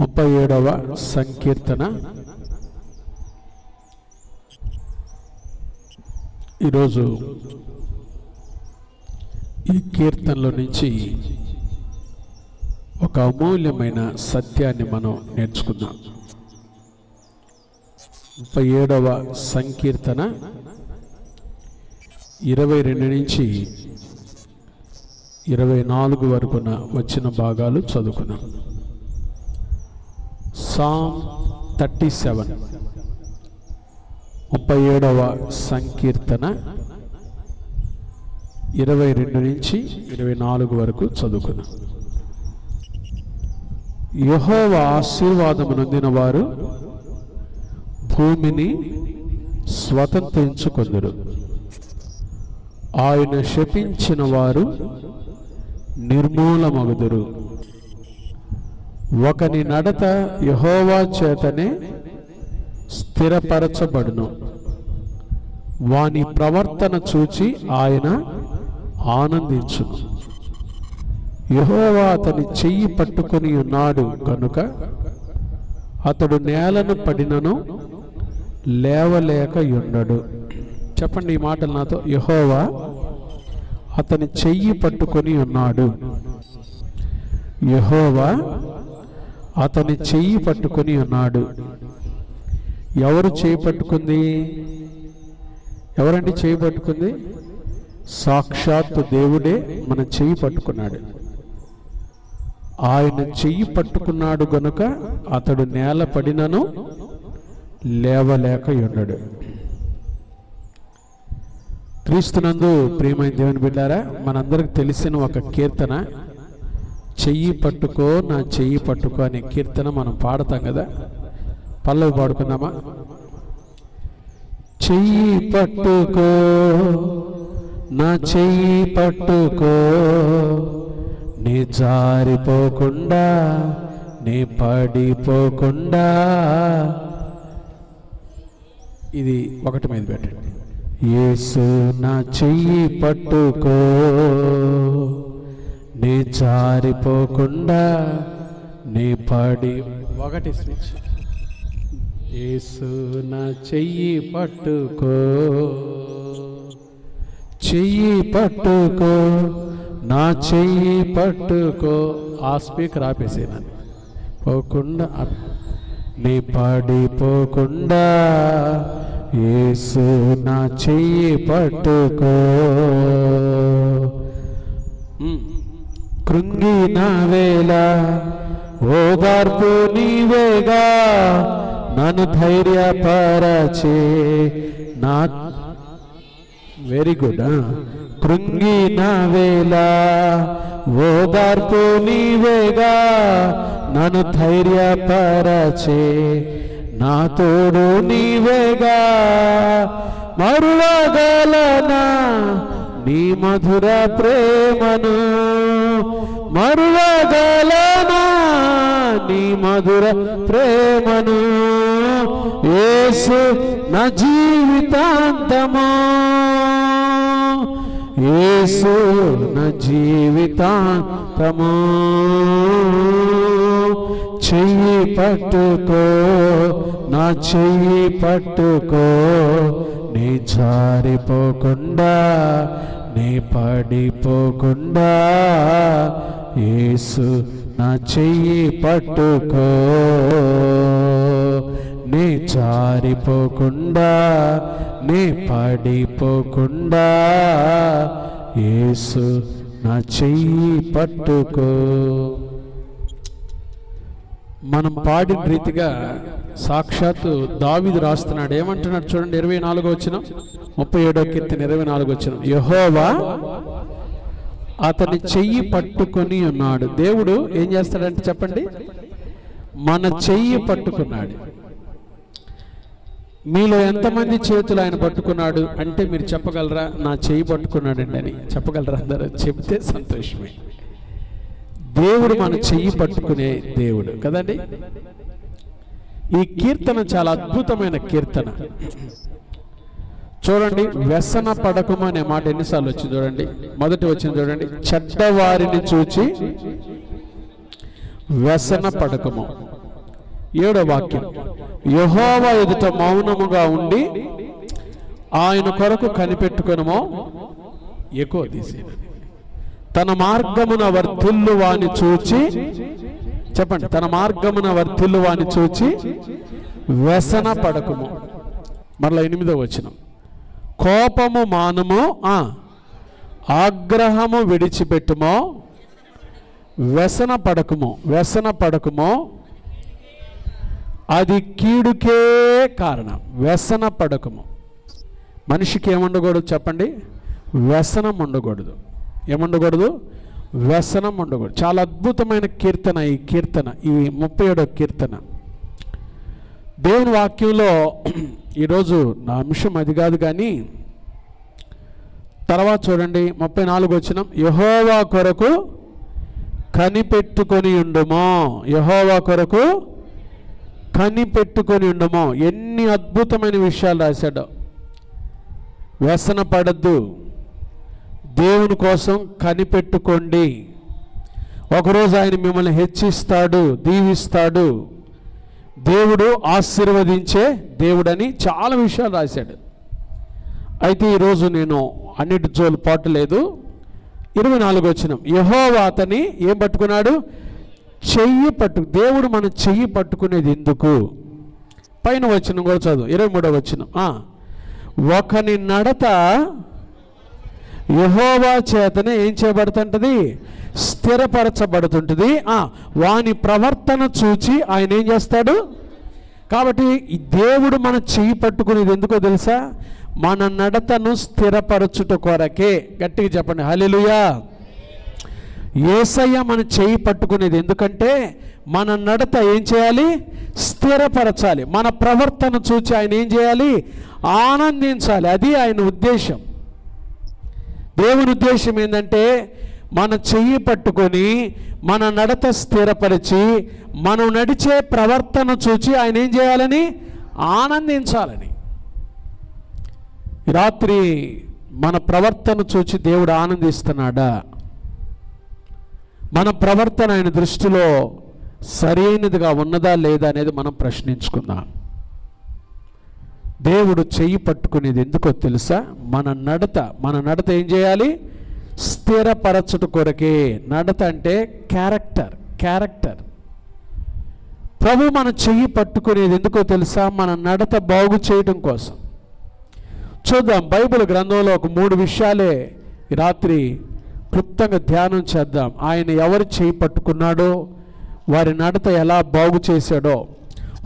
37వ సంకీర్తన. ఈరోజు ఈ కీర్తనలో నుంచి ఒక అమూల్యమైన సత్యాన్ని మనం నేర్చుకుందాం. 37వ సంకీర్తన 22 నుంచి 24 వరకున వచ్చిన భాగాలు చదువుకున్నాం. Psalm 37 37వ సంకీర్తన 22 నుంచి 24 వరకు చదువుకున్నాం. యెహోవా ఆశీర్వాదము నొందిన వారు భూమిని స్వతంత్రించుకొందురు. ఆయన శపించిన వారు నిర్మూలమగుదురు. ఒకని నడత యెహోవా చేతనే స్థిరపరచబడును. వాని ప్రవర్తన చూచి ఆయన ఆనందించును. యెహోవా అతని చెయ్యి పట్టుకొని ఉన్నాడు కనుక అతడు నేలను పడినను లేవలేక ఉండడు. చెప్పండి ఈ మాటలు నాతో. యెహోవా అతని చెయ్యి పట్టుకొని ఉన్నాడు. యెహోవా అతని చెయ్యి పట్టుకొని ఉన్నాడు. ఎవరు చేయి పట్టుకుంది? ఎవరండి చేయి పట్టుకుంది? సాక్షాత్తు దేవుడే మన చెయ్యి పట్టుకున్నాడు. ఆయన చెయ్యి పట్టుకున్నాడు గనుక అతడు నేల పడినను లేవలేక ఉన్నాడు. క్రీస్తునందు ప్రియమైన దేవుని బిడ్డారా, మనందరికి తెలిసిన ఒక కీర్తన, చెయ్యి పట్టుకో నా చెయ్యి పట్టుకో అనే కీర్తన మనం పాడతాం కదా. పల్లవి పాడుకుందామా? చెయ్యి పట్టుకో నా చెయ్యి పట్టుకో, నీ జారిపోకుండా నీ పడిపోకుండా. ఇది ఒకటి మీద పెట్టండి. యేసు నా చెయ్యి పట్టుకో, నీ జారిపోకుండా నీ పడి. ఒకటి స్విచ్. యేసు నా చెయ్యి పట్టుకో, చెయ్యి పట్టుకో నా చెయ్యి పట్టుకో. ఆ స్పీకర్ ఆపేసేనని పోకుండా నీ పడిపోకుండా. యేసు నా చెయ్యి పట్టుకో. కృంగిన వేళ ఓదార్పు నీవేగా, నన్ను ధైర్యపరచే నా. Very good. కృంగిన వేళ ఓదార్పు నీవేగా, నన్ను ధైర్యపరచే నా తోడు నీవేగా. మరువగలనా నీ మధుర ప్రేమను, మరువగలనా నీ మధుర ప్రేమను. యేసు నా జీవితాంతము, యేసు నా జీవితాంతము. చెయ్యి పట్టుకో నా చెయ్యి పట్టుకో, నీ జారిపోకుండా నీ పడిపోకుండా. యేసు నా చెయ్యి పట్టుకో, నీ జారిపోకుండా నీ పడిపోకుండా. యేసు నా చెయ్యి పట్టుకో. మనం పాడిన రీతిగా సాక్షాత్తు దావీదు రాస్తున్నాడు. ఏమంటున్నాడు చూడండి, 24వ వచనం, 37వ కీర్తన 24వ వచనం. యెహోవా అతని చెయ్యి పట్టుకొని ఉన్నాడు. దేవుడు ఏం చేస్తాడంటే చెప్పండి, మన చెయ్యి పట్టుకున్నాడు. మీలో ఎంతమంది చేతులు ఆయన పట్టుకున్నాడు అంటే మీరు చెప్పగలరా? నా చెయ్యి పట్టుకున్నాడండి అని చెప్పగలరా? అందరూ చెప్తే సంతోషమే. దేవుడు మన చెయ్యి పట్టుకునే దేవుడు కదండి. ఈ కీర్తన చాలా అద్భుతమైన కీర్తన. చూడండి, వ్యసన పడకము అనే మాట ఎన్నిసార్లు వచ్చింది చూడండి. మొదటి వచ్చింది చూడండి, చెడ్డవారిని చూచి వ్యసన పడకము. 7వ వాక్యం, యెహోవా ఎదుట మౌనముగా ఉండి ఆయన కొరకు కనిపెట్టుకొనుమో ఎక్కువ తీసేది. తన మార్గమున వర్ధిల్లు వాని చూచి, చెప్పండి, తన మార్గమున వర్ధిల్లు వాని చూచి వ్యసన పడకుము. మరలా 8వ వచనం, కోపము మానుము, ఆగ్రహము విడిచిపెట్టుమో, వ్యసన పడకుమో, అది కీడుకే కారణం. వ్యసన పడకుము. మనిషికి ఏముండకూడదు చెప్పండి? వ్యసనం ఉండకూడదు. ఏముండకూడదు? వ్యసనం ఉండకూడదు. చాలా అద్భుతమైన కీర్తన ఈ కీర్తన, ఈ 37వ కీర్తన. దేవుని వాక్యంలో ఈరోజు నా అంశం అది కాదు, కానీ తర్వాత చూడండి 34వ వచనం, యెహోవా కొరకు కనిపెట్టుకొని ఉండుమో, యెహోవా కొరకు కనిపెట్టుకొని ఉండుమో. ఎన్ని అద్భుతమైన విషయాలు రాశాడో. వ్యసన పడద్దు, దేవుని కోసం కనిపెట్టుకోండి. ఒకరోజు ఆయన మిమ్మల్ని హెచ్చిస్తాడు, దీవిస్తాడు, దేవుడు ఆశీర్వదించే దేవుడని చాలా విషయాలు రాశాడు. అయితే ఈరోజు నేను అన్నిటి జోలు పాటు లేదు. 24వ వచనం, యెహోవా అతని ఏం పట్టుకున్నాడు? చెయ్యి దేవుడు మన చెయ్యి పట్టుకునేది ఎందుకు? పైన వచనం కూడా చదువు, 23వ వచనం, ఒకని నడత యెహోవా చేతనే ఏం చేయబడుతుంటుంది? స్థిరపరచబడుతుంటుంది. వాని ప్రవర్తన చూచి ఆయన ఏం చేస్తాడు? కాబట్టి ఈ దేవుడు మన చెయ్యి పట్టుకునేది ఎందుకో తెలుసా? మన నడతను స్థిరపరచుట కొరకే. గట్టిగా చెప్పండి హల్లెలూయా. యేసయ్య మన చెయ్యి పట్టుకునేది ఎందుకంటే మన నడత ఏం చేయాలి? స్థిరపరచాలి. మన ప్రవర్తన చూచి ఆయన ఏం చేయాలి? ఆనందించాలి. అది ఆయన ఉద్దేశం. దేవుని ఉద్దేశం ఏంటంటే మన చెయ్యి పట్టుకొని మన నడత స్థిరపరిచి మనం నడిచే ప్రవర్తన చూచి ఆయన ఏం చేయాలని? ఆనందించాలని. రాత్రి మన ప్రవర్తన చూచి దేవుడు ఆనందిస్తున్నాడా? మన ప్రవర్తన ఆయన దృష్టిలో సరైనదిగా ఉన్నదా లేదా అనేది మనం ప్రశ్నించుకుందాం. దేవుడు చెయ్యి పట్టుకునేది ఎందుకో తెలుసా? మన నడత ఏం చేయాలి? స్థిరపరచుట కొరకే. నడత అంటే క్యారెక్టర్. ప్రభు మన చెయ్యి పట్టుకునేది ఎందుకో తెలుసా? మన నడత బాగు చేయడం కోసం. చూద్దాం, బైబిల్ గ్రంథంలో ఒక 3 విషయాలే రాత్రి క్లుప్తంగా ధ్యానం చేద్దాం. ఆయన ఎవరు చేయి పట్టుకున్నాడో, వారి నడత ఎలా బాగు చేశాడో.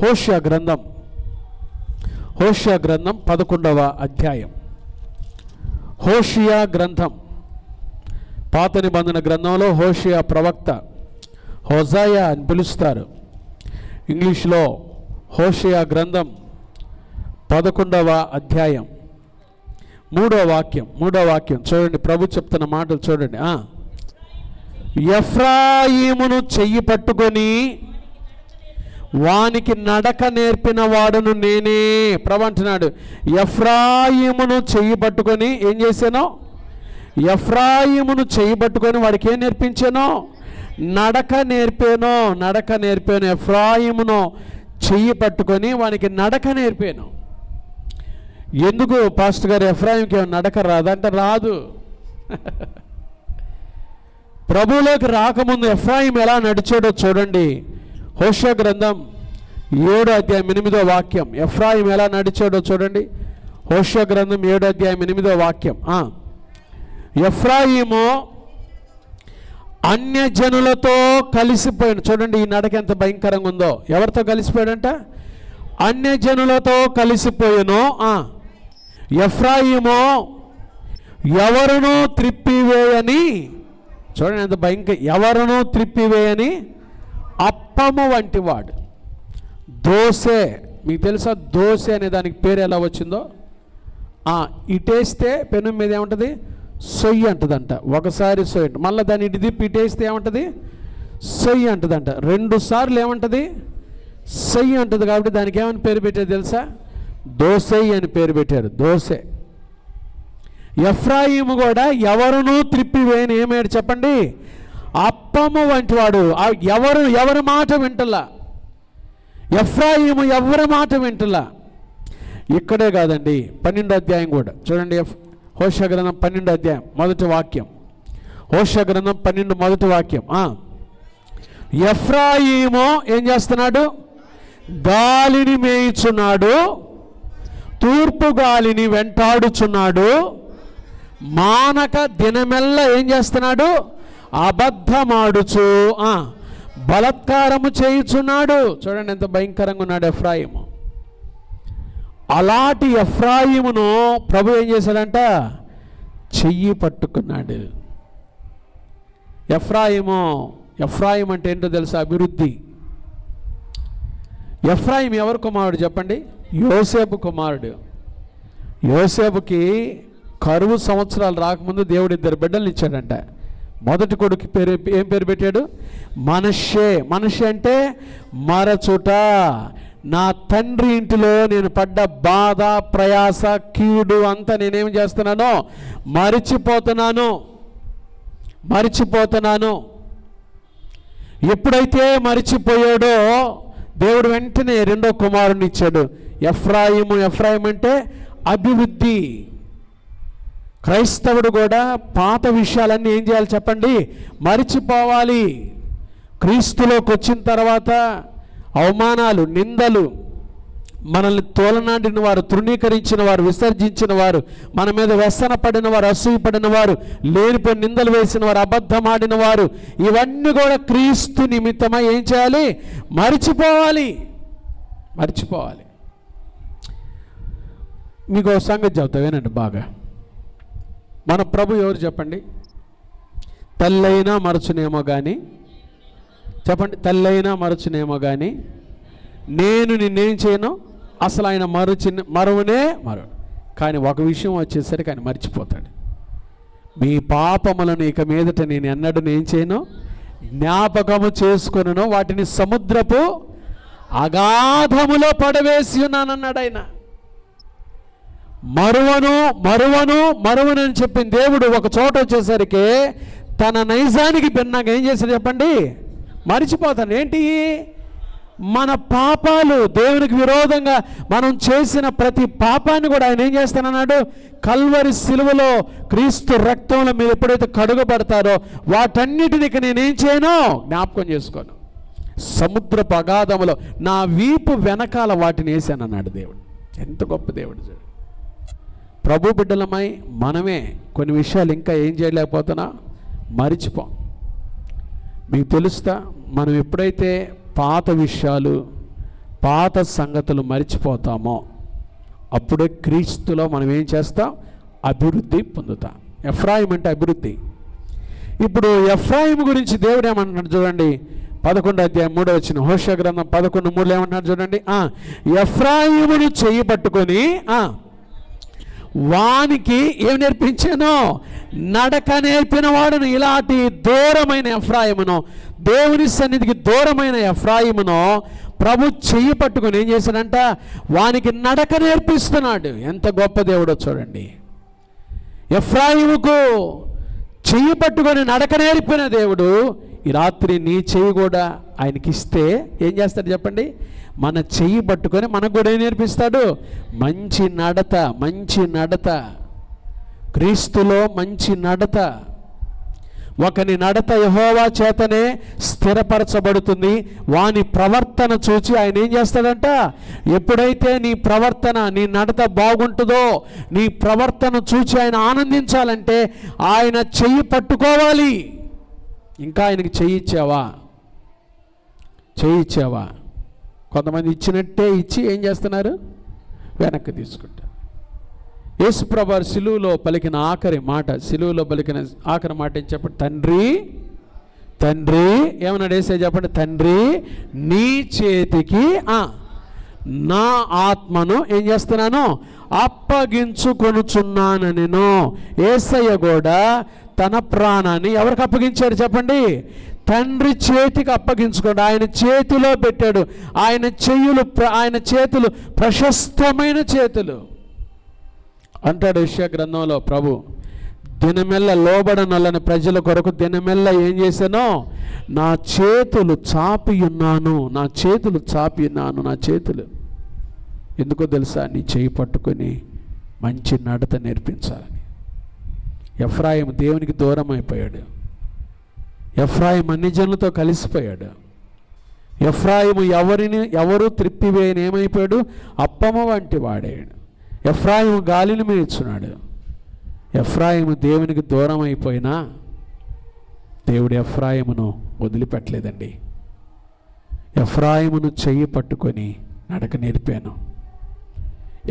హోషేయ గ్రంథం 11వ అధ్యాయం. హోషేయ గ్రంథం, పాత నిబంధన గ్రంథంలో హోషేయ ప్రవక్త, హోజాయా అని పిలుస్తారు. ఇంగ్లీష్లో హోషేయ గ్రంథం 11వ అధ్యాయం 3వ వాక్యం చూడండి. ప్రభు చెప్తున్న మాటలు చూడండి. ఎఫ్రాయిమును చెయ్యి పట్టుకొని వానికి నడక నేర్పిన వాడును నేనే. ప్రభు అంటున్నాడు, ఎఫ్రాయిమును చెయ్యి పట్టుకొని ఏం చేశానో? ఎఫ్రాయిమును చెయ్యి పట్టుకొని వాడికి ఏం నేర్పించానో? నడక నేర్పాను. ఎఫ్రాయిమును చెయ్యి పట్టుకొని వానికి నడక నేర్పాను. ఎందుకు పాస్టర్ గారు ఎఫ్రాయిముకి నడక రాదంటే రాదు. ప్రభువులోకి రాకముందు ఎఫ్రాయిం ఎలా నడిచాడో చూడండి. హోషేయ గ్రంథం 7వ అధ్యాయం 8వ వాక్యం. ఎఫ్రాయిం ఎలా నడిచాడో చూడండి. హోషేయ గ్రంథం 7వ అధ్యాయం 8వ వాక్యం. ఎఫ్రాయిము అన్యజనులతో కలిసిపోయాడు. చూడండి ఈ నడక ఎంత భయంకరంగా ఉందో. ఎవరితో కలిసిపోయాడంట? అన్యజనులతో కలిసిపోయాను. ఎఫ్రాయిము ఎవరునూ త్రిప్పివేయని, చూడండి ఎంత భయంకర, ఎవరునూ త్రిప్పివేయని అప్పము వంటి వాడు. దోసె, మీకు తెలుసా దోసె అనే దానికి పేరు ఎలా వచ్చిందో? ఇటేస్తే పెను మీద ఏముంటుంది? సొయ్యి అంటదంట. ఒకసారి సొయ్యి అంట, మళ్ళీ దాన్ని ఇటు తిప్పి ఇటేస్తే ఏమంటుంది? సొయ్యి అంటదంట. 2 సార్లు ఏమంటుంది? సొయ్యి అంటుంది. కాబట్టి దానికి ఏమని పేరు పెట్టారు తెలుసా? దోసె అని పేరు పెట్టారు. దోసె. ఎఫ్రాయిము కూడా ఎవరునూ త్రిప్పివేయని ఏమేడు చెప్పండి? అప్పము వంటి వాడు. ఎవరి మాట వింటలా. ఎఫ్రాయిము ఎవరి మాట వింటలా. ఇక్కడే కాదండి, 12వ అధ్యాయం కూడా చూడండి. హోషేయ గ్రంథం 12వ అధ్యాయం మొదటి వాక్యం. హోషేయ గ్రంథం 12 మొదటి వాక్యం. ఎఫ్రాయిము ఏం చేస్తున్నాడు? గాలిని మేయుచున్నాడు, తూర్పు గాలిని వెంటాడుచున్నాడు, మానక దినమెల్లా ఏం చేస్తున్నాడు? అబద్ధమాడుచు బలత్కారము చేయుచున్నాడు. చూడండి ఎంత భయంకరంగా ఉన్నాడు ఎఫ్రాయిము. అలాంటి ఎఫ్రాయిమును ప్రభు ఏం చేశాడంట? చెయ్యి పట్టుకున్నాడు. ఎఫ్రాయిం అంటే ఏంటో తెలుసా? అభివృద్ధి. ఎఫ్రాయిం ఎవరు కుమారుడు చెప్పండి? యోసేపు కుమారుడు. యోసేపుకి కరువు సంవత్సరాలు రాకముందు దేవుడు 2 బిడ్డలు ఇచ్చాడంట. మొదటి కొడుకు పేరు ఏం పేరు పెట్టాడు? మనష్షే. మనష్షే అంటే మరచుట. నా తండ్రి ఇంటిలో నేను పడ్డ బాధ, ప్రయాస, కీడు అంతా నేనేం చేస్తున్నానో మరిచిపోతున్నాను. ఎప్పుడైతే మరిచిపోయాడో దేవుడు వెంటనే 2వ కుమారుని ఇచ్చాడు, ఎఫ్రాయిము. ఎఫ్రాయిం అంటే అభివృద్ధి. క్రైస్తవుడు కూడా పాత విషయాలన్నీ ఏం చేయాలి చెప్పండి? మరిచిపోవాలి. క్రీస్తులోకి వచ్చిన తర్వాత అవమానాలు, నిందలు, మనల్ని తోలనాడిన వారు, తృణీకరించిన వారు, విసర్జించిన వారు, మన మీద వ్యసన పడిన వారు, అసూయపడిన వారు, లేనిపోయి నిందలు వేసిన వారు, అబద్ధమాడిన వారు, ఇవన్నీ కూడా క్రీస్తు నిమిత్తమై ఏం చేయాలి? మరిచిపోవాలి. మీకు ఒక సంగతి చెబుతా వినండి బాగా. మన ప్రభు ఎవరు చెప్పండి? తల్లైనా మరచునేమో కానీ, చెప్పండి, తల్లైనా మరచునేమో కానీ నేను నిన్నేం చేయను? అసలు ఆయన మరువనే కానీ ఒక విషయం వచ్చేసరికి ఆయన మర్చిపోతాడు. మీ పాపములను ఇక మీదట నేను ఎన్నడూ ఏం చేయను? జ్ఞాపకము చేసుకొనును, వాటిని సముద్రపు అగాధములో పడవేసి ఉన్నానన్నాడు ఆయన. మరువను అని చెప్పిన దేవుడు ఒక చోట వచ్చేసరికి తన నైజానికి భిన్నంగా ఏం చేశాడు చెప్పండి? మరిచిపోతాను. ఏంటి? మన పాపాలు, దేవునికి విరోధంగా మనం చేసిన ప్రతి పాపాన్ని కూడా ఆయన ఏం చేస్తానన్నాడు? కల్వరి సిలువలో క్రీస్తు రక్తంలో మీరు ఎప్పుడైతే కడుగబడతారో వాటన్నిటిని నేనేం చేయను? జ్ఞాపకం చేసుకోను. సముద్రపు అగాధములో నా వీపు వెనకాల వాటిని వేసానన్నాడు దేవుడు. ఎంత గొప్ప దేవుడు చూడు. ప్రభు బిడ్డలమై మనమే కొన్ని విషయాలు ఇంకా ఏం చేయలేకపోతున్నా? మరిచిపోం. మీకు తెలుస్తా, మనం ఎప్పుడైతే పాత విషయాలు, పాత సంగతులు మరిచిపోతామో అప్పుడే క్రీస్తులో మనం ఏం చేస్తాం? అభివృద్ధి పొందుతాం. ఎఫ్రాయిం అంటే అభివృద్ధి. ఇప్పుడు ఎఫ్రాయిం గురించి దేవుడు ఏమంటున్నాడు చూడండి. 11వ అధ్యాయం 3వ వచనం. హోషేయ గ్రంథం 11:3 ఏమంటున్నాడు చూడండి. ఎఫ్రాయిముని చెయ్యి పట్టుకొని వానికి ఏం నేర్పించాను? నడక నేర్పిన వాడును. ఇలాంటి దూరమైన ఎఫ్రాయిమును, దేవుని సన్నిధికి దూరమైన ఎఫ్రాయిమును ప్రభు చెయ్యి పట్టుకొని ఏం చేశాడంట? వానికి నడక నేర్పిస్తున్నాడు. ఎంత గొప్ప దేవుడో చూడండి. ఎఫ్రాయిముకు చెయ్యి పట్టుకొని నడక నేర్పిన దేవుడు ఈ రాత్రి నీ చెయ్యి కూడా ఆయనకి ఇస్తే ఏం చేస్తాడు చెప్పండి? మన చెయ్యి పట్టుకొని మనకు కూడా ఏం నేర్పిస్తాడు? మంచి నడత. క్రీస్తులో మంచి నడత. ఒకని నడత యెహోవా చేతనే స్థిరపరచబడుతుంది. వాని ప్రవర్తన చూచి ఆయన ఏం చేస్తాడంట? ఎప్పుడైతే నీ ప్రవర్తన, నీ నడత బాగుంటుందో, నీ ప్రవర్తన చూచి ఆయన ఆనందించాలంటే ఆయన చెయ్యి పట్టుకోవాలి. ఇంకా ఆయనకి చెయ్యి ఇచ్చావా? కొంతమంది ఇచ్చినట్టే ఇచ్చి ఏం చేస్తున్నారు? వెనక్కి తీసుకుంటారు. యేసుప్రభు సిలువలో పలికిన ఆఖరి మాట ఏం చెప్పండి? తండ్రి ఏమన్నాడు యేసయ్య చెప్పండి? తండ్రి నీ చేతికి నా ఆత్మను ఏం చేస్తున్నాను? అప్పగించుకొనుచున్నాను. నేను యేసయ్య కూడా తన ప్రాణాన్ని ఎవరికి అప్పగించాడు చెప్పండి? తండ్రి చేతికి అప్పగించుకోండి. ఆయన చేతిలో పెట్టాడు. ఆయన చేతులు ప్రశస్తమైన చేతులు అంటాడు యెషయా గ్రంథంలో ప్రభు. దినమెల్ల లోబడనొల్లని ప్రజల కొరకు దినమెల్ల ఏం చేశానో నా చేతులు చాపి ఉన్నాను, నా చేతులు చాపి ఉన్నాను. నా చేతులు ఎందుకో తెలుసా? నీ చేయి పట్టుకొని మంచి నడత నేర్పించాలని. ఎఫ్రాయిము దేవునికి దూరం అయిపోయాడు. ఎఫ్రాయిము అన్ని జనులతో కలిసిపోయాడు. ఎఫ్రాయిము ఎవరు త్రిప్పివేయని ఏమైపోయాడు? అప్పమ వంటి వాడాడు. ఎఫ్రాయిము గాలిని మేచున్నాడు. ఎఫ్రాయిము దేవునికి దూరం అయిపోయినా దేవుడు ఎఫ్రాయిమును వదిలిపెట్టలేదండి. ఎఫ్రాయిమును చెయ్యి పట్టుకొని నడక నేర్పాను.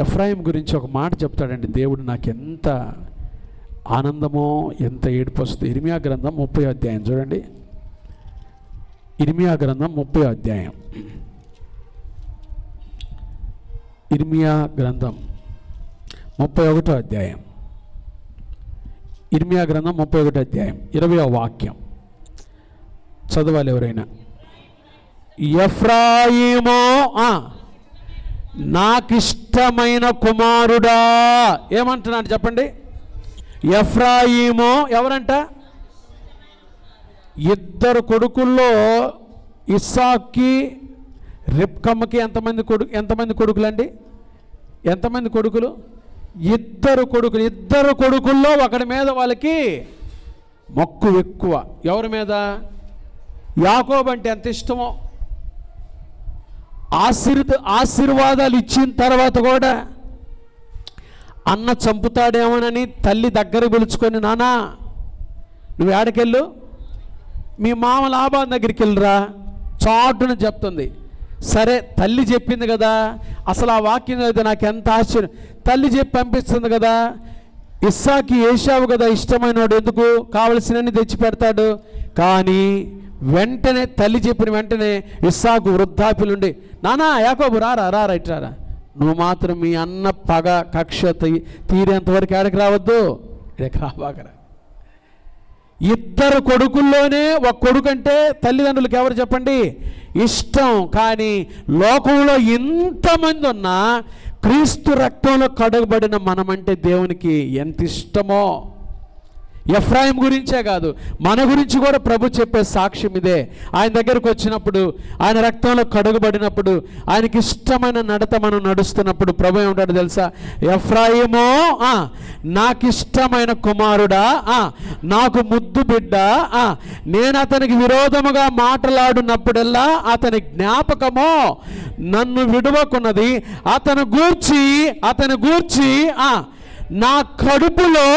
ఎఫ్రాయిం గురించి ఒక మాట చెప్తాడండి దేవుడు. నాకు ఎంత ఆనందమో ఎంత ఏడుపు వస్తుంది. ఇర్మియా గ్రంథం 30వ అధ్యాయం చూడండి. ఇర్మియా గ్రంథం 30వ అధ్యాయం. ఇర్మియా గ్రంథం 31వ అధ్యాయం. ఇర్మియా గ్రంథం 31వ అధ్యాయం 20వ వాక్యం చదవాలి ఎవరైనా. ఎఫ్రాయిము నాకిష్టమైన కుమారుడా. ఏమంటున్నాడు చెప్పండి? ఎఫ్రాయిము ఎవరంట? ఇద్దరు కొడుకుల్లో ఇస్సాక్కి రిబ్కమ్మకి ఎంతమంది కొడుకులండి? ఎంతమంది కొడుకులు? ఇద్దరు కొడుకులు. ఇద్దరు కొడుకుల్లో ఒకడి మీద వాళ్ళకి మక్కువ ఎక్కువ. ఎవరి మీద? యాకోబు అంటే ఎంత ఇష్టమో. ఆశీర్వాదాలు ఇచ్చిన తర్వాత కూడా అన్న చంపుతాడేమోనని తల్లి దగ్గర పిలుచుకొని, నానా నువ్వు ఏడకెళ్ళు, మీ మామ లాభాన్ దగ్గరికి వెళ్ళురా చాటును చెప్తుంది. సరే తల్లి చెప్పింది కదా, అసలు ఆ వాక్యం అయితే నాకు ఎంత ఆశ్చర్యం. తల్లి చెప్పి పంపిస్తుంది కదా. ఇస్సాకి ఏశావు కదా ఇష్టమైనవాడు, ఎందుకు కావలసినన్ని తెచ్చి పెడతాడు. కానీ వెంటనే తల్లి చెప్పిన వెంటనే ఇస్సాకు వృద్ధాప్యులుండి, నానా యాకోబు రారా ఇట్రారా, నువ్వు మాత్రం మీ అన్న పగ కక్ష తీరేంతవరకు ఏడకి రావద్దు, ఇక్కడికి రాబాకరా. ఇద్దరు కొడుకుల్లోనే ఒక కొడుకు అంటే తల్లిదండ్రులకు ఎవరు చెప్పండి? ఇష్టం. కానీ లోకంలో ఇంతమంది ఉన్నా క్రీస్తు రక్తంలో కడగబడిన మనమంటే దేవునికి ఎంత ఇష్టమో. ఎఫ్రాయిం గురించే కాదు, మన గురించి కూడా ప్రభు చెప్పే సాక్ష్యం ఇదే. ఆయన దగ్గరకు వచ్చినప్పుడు, ఆయన రక్తంలో కడుగబడినప్పుడు, ఆయనకి ఇష్టమైన నడత మనం నడుస్తున్నప్పుడు ప్రభు ఏమంటాడు తెలుసా? ఎఫ్రాయిమో నాకు ఇష్టమైన కుమారుడా, నాకు ముద్దు బిడ్డ, నేను అతనికి విరోధముగా మాట్లాడినప్పుడల్లా అతని జ్ఞాపకమో నన్ను విడవకున్నది. అతను గూర్చి నా కడుపులో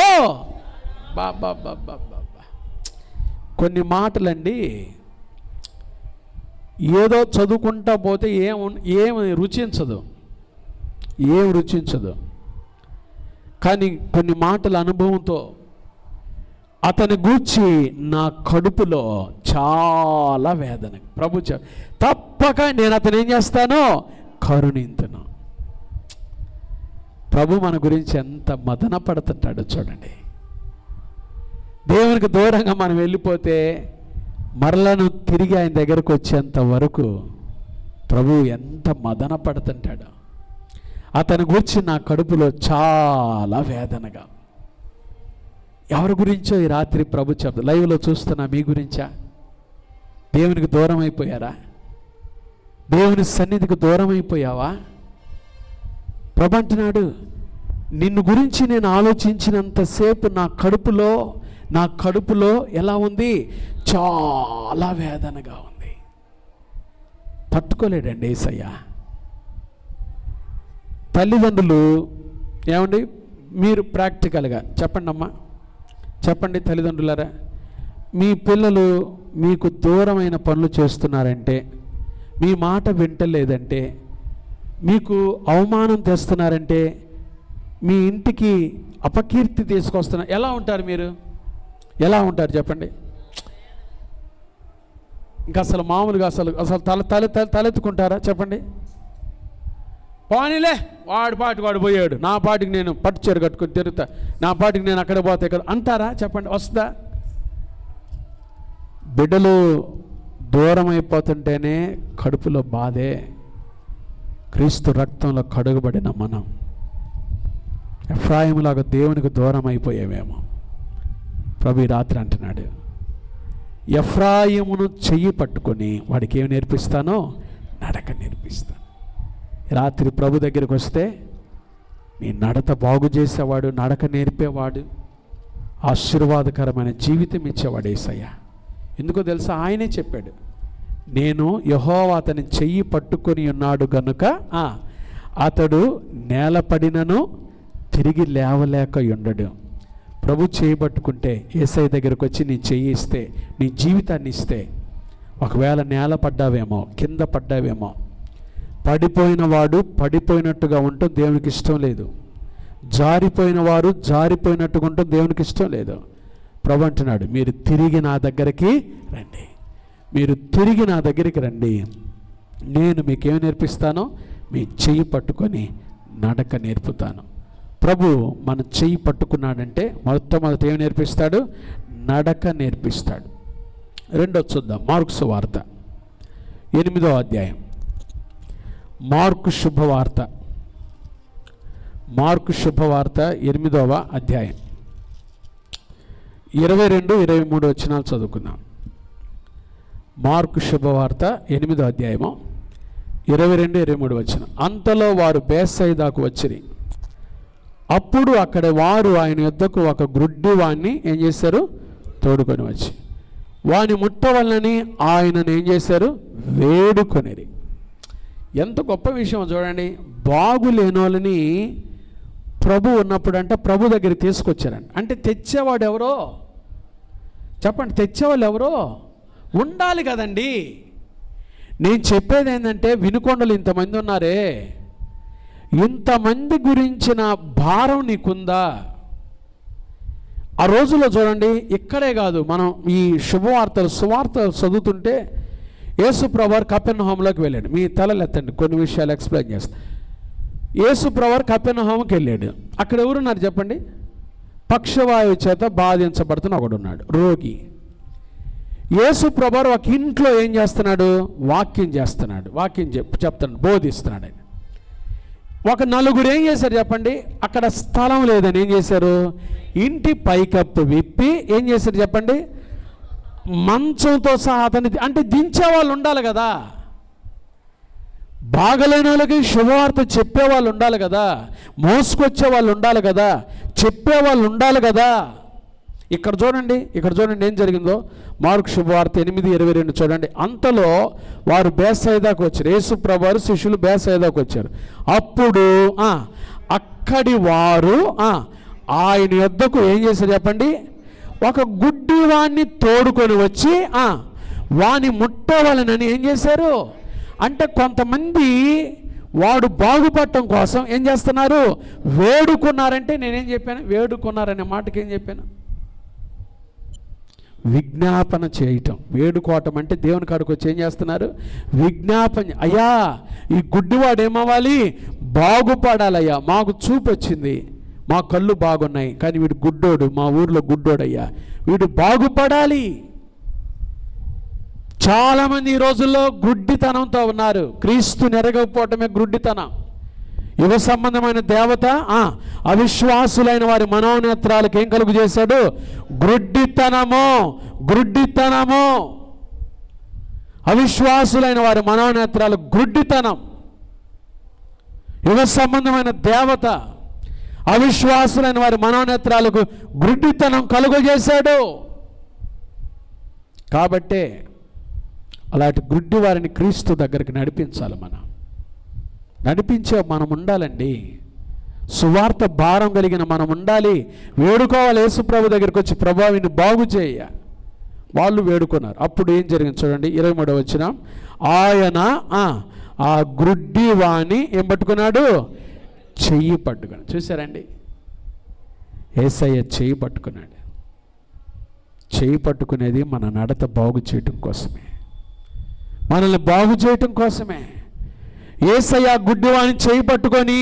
కొన్ని మాటలండి ఏదో చదువుకుంటా పోతే ఏం రుచించదు. కానీ కొన్ని మాటల అనుభవంతో అతని గూర్చి నా కడుపులో చాలా వేదన. ప్రభు తప్పక నేను అతను ఏం చేస్తానో కరుణింతును. ప్రభు మన గురించి ఎంత మదన పడుతుంటాడో చూడండి. దేవునికి దూరంగా మనం వెళ్ళిపోతే మరలను తిరిగి ఆయన దగ్గరకు వచ్చేంత వరకు ప్రభు ఎంత మదన పడుతుంటాడో. అతని గురించి నా కడుపులో చాలా వేదనగా. ఎవరి గురించో ఈ రాత్రి ప్రభు చెప్తా. లైవ్లో చూస్తున్నా మీ గురించా? దేవునికి దూరం అయిపోయారా? దేవుని సన్నిధికి దూరం అయిపోయావా? ప్రభు అంటున్నాడు, నిన్ను గురించి నేను ఆలోచించినంతసేపు నా కడుపులో ఎలా ఉంది? చాలా వేదనగా ఉంది. తట్టుకోలేడండి యేసయ్య. తల్లిదండ్రులు ఏమండి, మీరు ప్రాక్టికల్గా చెప్పండి అమ్మా, చెప్పండి తల్లిదండ్రులారా, మీ పిల్లలు మీకు దూరమైన పనులు చేస్తున్నారంటే, మీ మాట వింటలేదంటే, మీకు అవమానం తెస్తున్నారంటే, మీ ఇంటికి అపకీర్తి తీసుకొస్తున్నారు, ఎలా ఉంటారు మీరు? ఎలా ఉంటారు చెప్పండి? ఇంకా అసలు మామూలుగా అసలు తలెత్తుకుంటారా చెప్పండి? పోనీలే వాడు పోయాడు, నా పాటికి నేను పట్టుచీర కట్టుకొని తిరుగుతా, నా పాటికి నేను అక్కడ పోతే ఇక్కడ అంటారా చెప్పండి? వస్తుందా? బిడ్డలు దూరం అయిపోతుంటేనే కడుపులో బాధే. క్రీస్తు రక్తంలో కడుగబడిన మనం ఎఫ్రాయిములాగా దేవునికి దూరం అయిపోయేమేమో. ప్రభు ఈ రాత్రి అంటున్నాడు, ఎఫ్రాయిమును చెయ్యి పట్టుకొని వాడికి ఏమి నేర్పిస్తానో నడక నేర్పిస్తాను. రాత్రి ప్రభు దగ్గరికి వస్తే నీ నడత బాగు చేసేవాడు, నడక నేర్పేవాడు, ఆశీర్వాదకరమైన జీవితం ఇచ్చేవాడు యేసయ్య. ఎందుకో తెలుసా? ఆయనే చెప్పాడు, నేను యెహోవా అతని చెయ్యి పట్టుకొని ఉన్నాడు గనుక అతడు నేలపడినను తిరిగి లేవలేక ఉండడు. ప్రభు చేయి పట్టుకుంటే, యేసయ్య దగ్గరకు వచ్చి నీ చెయ్యి ఇస్తే, నీ జీవితాన్ని ఇస్తే, ఒకవేళ నేల పడ్డావేమో, కింద పడ్డావేమో, పడిపోయిన వాడు పడిపోయినట్టుగా ఉండటం దేవునికి ఇష్టం లేదు. జారిపోయిన వారు జారిపోయినట్టుగా ఉండటం దేవునికి ఇష్టం లేదు. ప్రభు అంటున్నాడు, మీరు తిరిగి నా దగ్గరికి రండి, మీరు తిరిగి నా దగ్గరికి రండి, నేను మీకేమి నేర్పిస్తానో మీ చెయ్యి పట్టుకొని నడక నేర్పుతాను. ప్రభు మన చెయ్యి పట్టుకున్నాడంటే మొట్టమొదట ఏమి నేర్పిస్తాడు? నడక నేర్పిస్తాడు. రెండోది చూద్దాం, మార్కు సువార్త 8వ అధ్యాయం. మార్కు శుభవార్త 8వ అధ్యాయం 22-23 వచనాలు చదువుకుందాం. మార్కు శుభవార్త 8వ అధ్యాయము 22-23 వచనం. అంతలో వారు బేత్సయిదాకు వచ్చిరి. అప్పుడు అక్కడ వారు ఆయన యొద్దకు ఒక గ్రుడ్డి వాణ్ణి ఏం చేశారు? తోడుకొని వచ్చి వాని ముట్టవలనని ఆయనను ఏం చేశారు? వేడుకొనిరి. ఎంత గొప్ప విషయం చూడండి. బాగులేని వాళ్ళని ప్రభు ఉన్నప్పుడు అంటే ప్రభు దగ్గరికి తీసుకొచ్చారండి. అంటే తెచ్చేవాడు ఎవరో చెప్పండి, తెచ్చేవాళ్ళు ఎవరో ఉండాలి కదండి. నేను చెప్పేది ఏంటంటే, వినుకొండలు ఇంతమంది ఉన్నారే, ఇంతమంది గురించిన భారం నీకుందా? ఆ రోజుల్లో చూడండి, ఇక్కడే కాదు, మనం ఈ సువార్తలు చదువుతుంటే యేసు ప్రభువారు కపెర్నహూములోకి వెళ్ళాడు. మీ తలలు ఎత్తండి, కొన్ని విషయాలు ఎక్స్ప్లెయిన్ చేస్తా. యేసు ప్రభువారు కపెర్నహూముకి వెళ్ళాడు. అక్కడ ఎవరున్నారు చెప్పండి? పక్షవాయువు చేత బాధించబడుతున్న ఒకడున్నాడు, రోగి. యేసు ప్రభువారు ఒక ఇంట్లో ఏం చేస్తున్నాడు? వాక్యం చేస్తున్నాడు, చెప్తున్నాడు, బోధిస్తున్నాడు. ఆయన ఒక నలుగురు ఏం చేశారు చెప్పండి? అక్కడ స్థలం లేదని ఏం చేశారు? ఇంటి పైకప్పు విప్పి ఏం చేశారు చెప్పండి? మంచంతో సహా అతని అంటే దించే వాళ్ళు ఉండాలి కదా, బాగలేని వాళ్ళకి శుభవార్త చెప్పేవాళ్ళు ఉండాలి కదా, మోసుకొచ్చే వాళ్ళు ఉండాలి కదా, చెప్పేవాళ్ళు ఉండాలి కదా. ఇక్కడ చూడండి ఏం జరిగిందో. మార్కు శుభవార్త 8:22 చూడండి. అంతలో వారు బేత్సయిదాకు వచ్చారు. యేసు ప్రభువారు శిష్యులు బేత్సయిదాకు వచ్చారు. అప్పుడు అక్కడి వారు ఆయన యొద్దకు ఏం చేశారు చెప్పండి? ఒక గుడ్డి వాణ్ణి తోడుకొని వచ్చి వాని ముట్టవలనని ఏం చేశారు అంటే, కొంతమంది వాడు బాగుపడటం కోసం ఏం చేస్తున్నారు? వేడుకున్నారంటే నేనేం చెప్పాను? వేడుకున్నారనే మాటకి ఏం చెప్పాను? విజ్ఞాపన చేయటం. వేడుకోవటం అంటే దేవుని కాడికి వచ్చి ఏం చేస్తున్నారు? విజ్ఞాపన. అయ్యా, ఈ గుడ్డివాడు ఏమవ్వాలి? బాగుపడాలయ్యా, మాకు చూపు వచ్చింది, మా కళ్ళు బాగున్నాయి, కానీ వీడు గుడ్డోడు, మా ఊర్లో గుడ్డోడయ్యా, వీడు బాగుపడాలి. చాలామంది ఈ రోజుల్లో గుడ్డితనంతో ఉన్నారు. క్రీస్తుని ఎరగకపోవటమే గుడ్డితనం. యుగ సంబంధమైన దేవత అవిశ్వాసులైన వారి మనోనేత్రాలకు ఏం కలుగు చేశాడు? గుడ్డితనము. అవిశ్వాసులైన వారి మనోనేత్రాలు గుడ్డితనం. యుగ సంబంధమైన దేవత అవిశ్వాసులైన వారి మనోనేత్రాలకు గుడ్డితనం కలుగు చేశాడు. కాబట్టే అలాంటి గుడ్డి వారిని క్రీస్తు దగ్గరికి నడిపించాలి. మనం ఉండాలండి. సువార్త భారం కలిగిన మనం ఉండాలి. వేడుకోవాలి. యేసు ప్రభు దగ్గరికి వచ్చి, ప్రభావిని బాగు చేయ. వాళ్ళు వేడుకున్నారు. అప్పుడు ఏం జరిగింది చూడండి, 23వ వచనం. ఆయన ఆ గుడ్డి వాణ్ణి ఏం పట్టుకున్నాడు? చెయ్యి పట్టుకున్నాడు. చూసారండి, యేసయ్య చెయ్యి పట్టుకున్నాడు. చెయ్యి పట్టుకునేది మన నడత బాగు చేయటం కోసమే, మనల్ని బాగు చేయటం కోసమే. యేసయ్య గుడ్డివాణ్ణి చేయి పట్టుకొని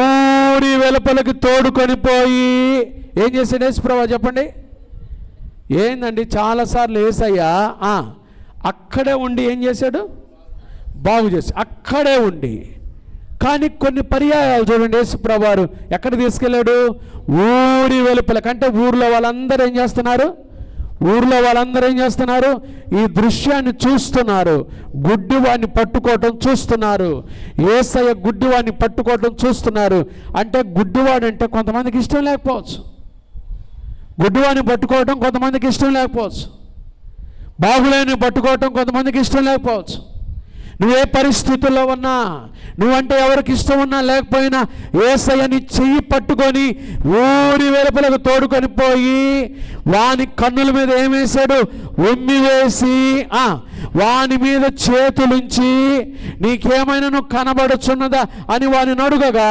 ఊరి వెలుపలకి తోడుకొని పోయి ఏం చేశాడు యేసు ప్రభువు చెప్పండి? ఏందండి, చాలాసార్లు యేసయ్య అక్కడే ఉండి ఏం చేశాడు? బాగు చేసి అక్కడే ఉండి. కానీ కొన్ని పర్యాయాలు చూడండి, యేసుప్రభువు వారు ఎక్కడ తీసుకెళ్ళాడు? ఊరి వెలుపల. అంటే ఊర్లో వాళ్ళందరూ ఏం చేస్తున్నారు? ఈ దృశ్యాన్ని చూస్తున్నారు. గుడ్డివాడిని పట్టుకోవటం చూస్తున్నారు. యేసయ్య గుడ్డివాడిని పట్టుకోవటం చూస్తున్నారు. అంటే గుడ్డివాడు అంటే కొంతమందికి ఇష్టం లేకపోవచ్చు. గుడ్డివాడిని పట్టుకోవటం కొంతమందికి ఇష్టం లేకపోవచ్చు. బాగులేని పట్టుకోవటం కొంతమందికి ఇష్టం లేకపోవచ్చు. నువ్వే పరిస్థితుల్లో ఉన్నా, నువ్వంటే ఎవరికి ఇష్టం ఉన్నా లేకపోయినా యేసయ్యని చెయ్యి పట్టుకొని ఊరి వెలుపలకు తోడుకొని పోయి వాని కన్నుల మీద ఏమేశాడు? ఉమ్మి వేసి వాని మీద చేతులుంచి నీకేమైనా నువ్వు కనబడుచున్నదా అని వాడిని అడుగగా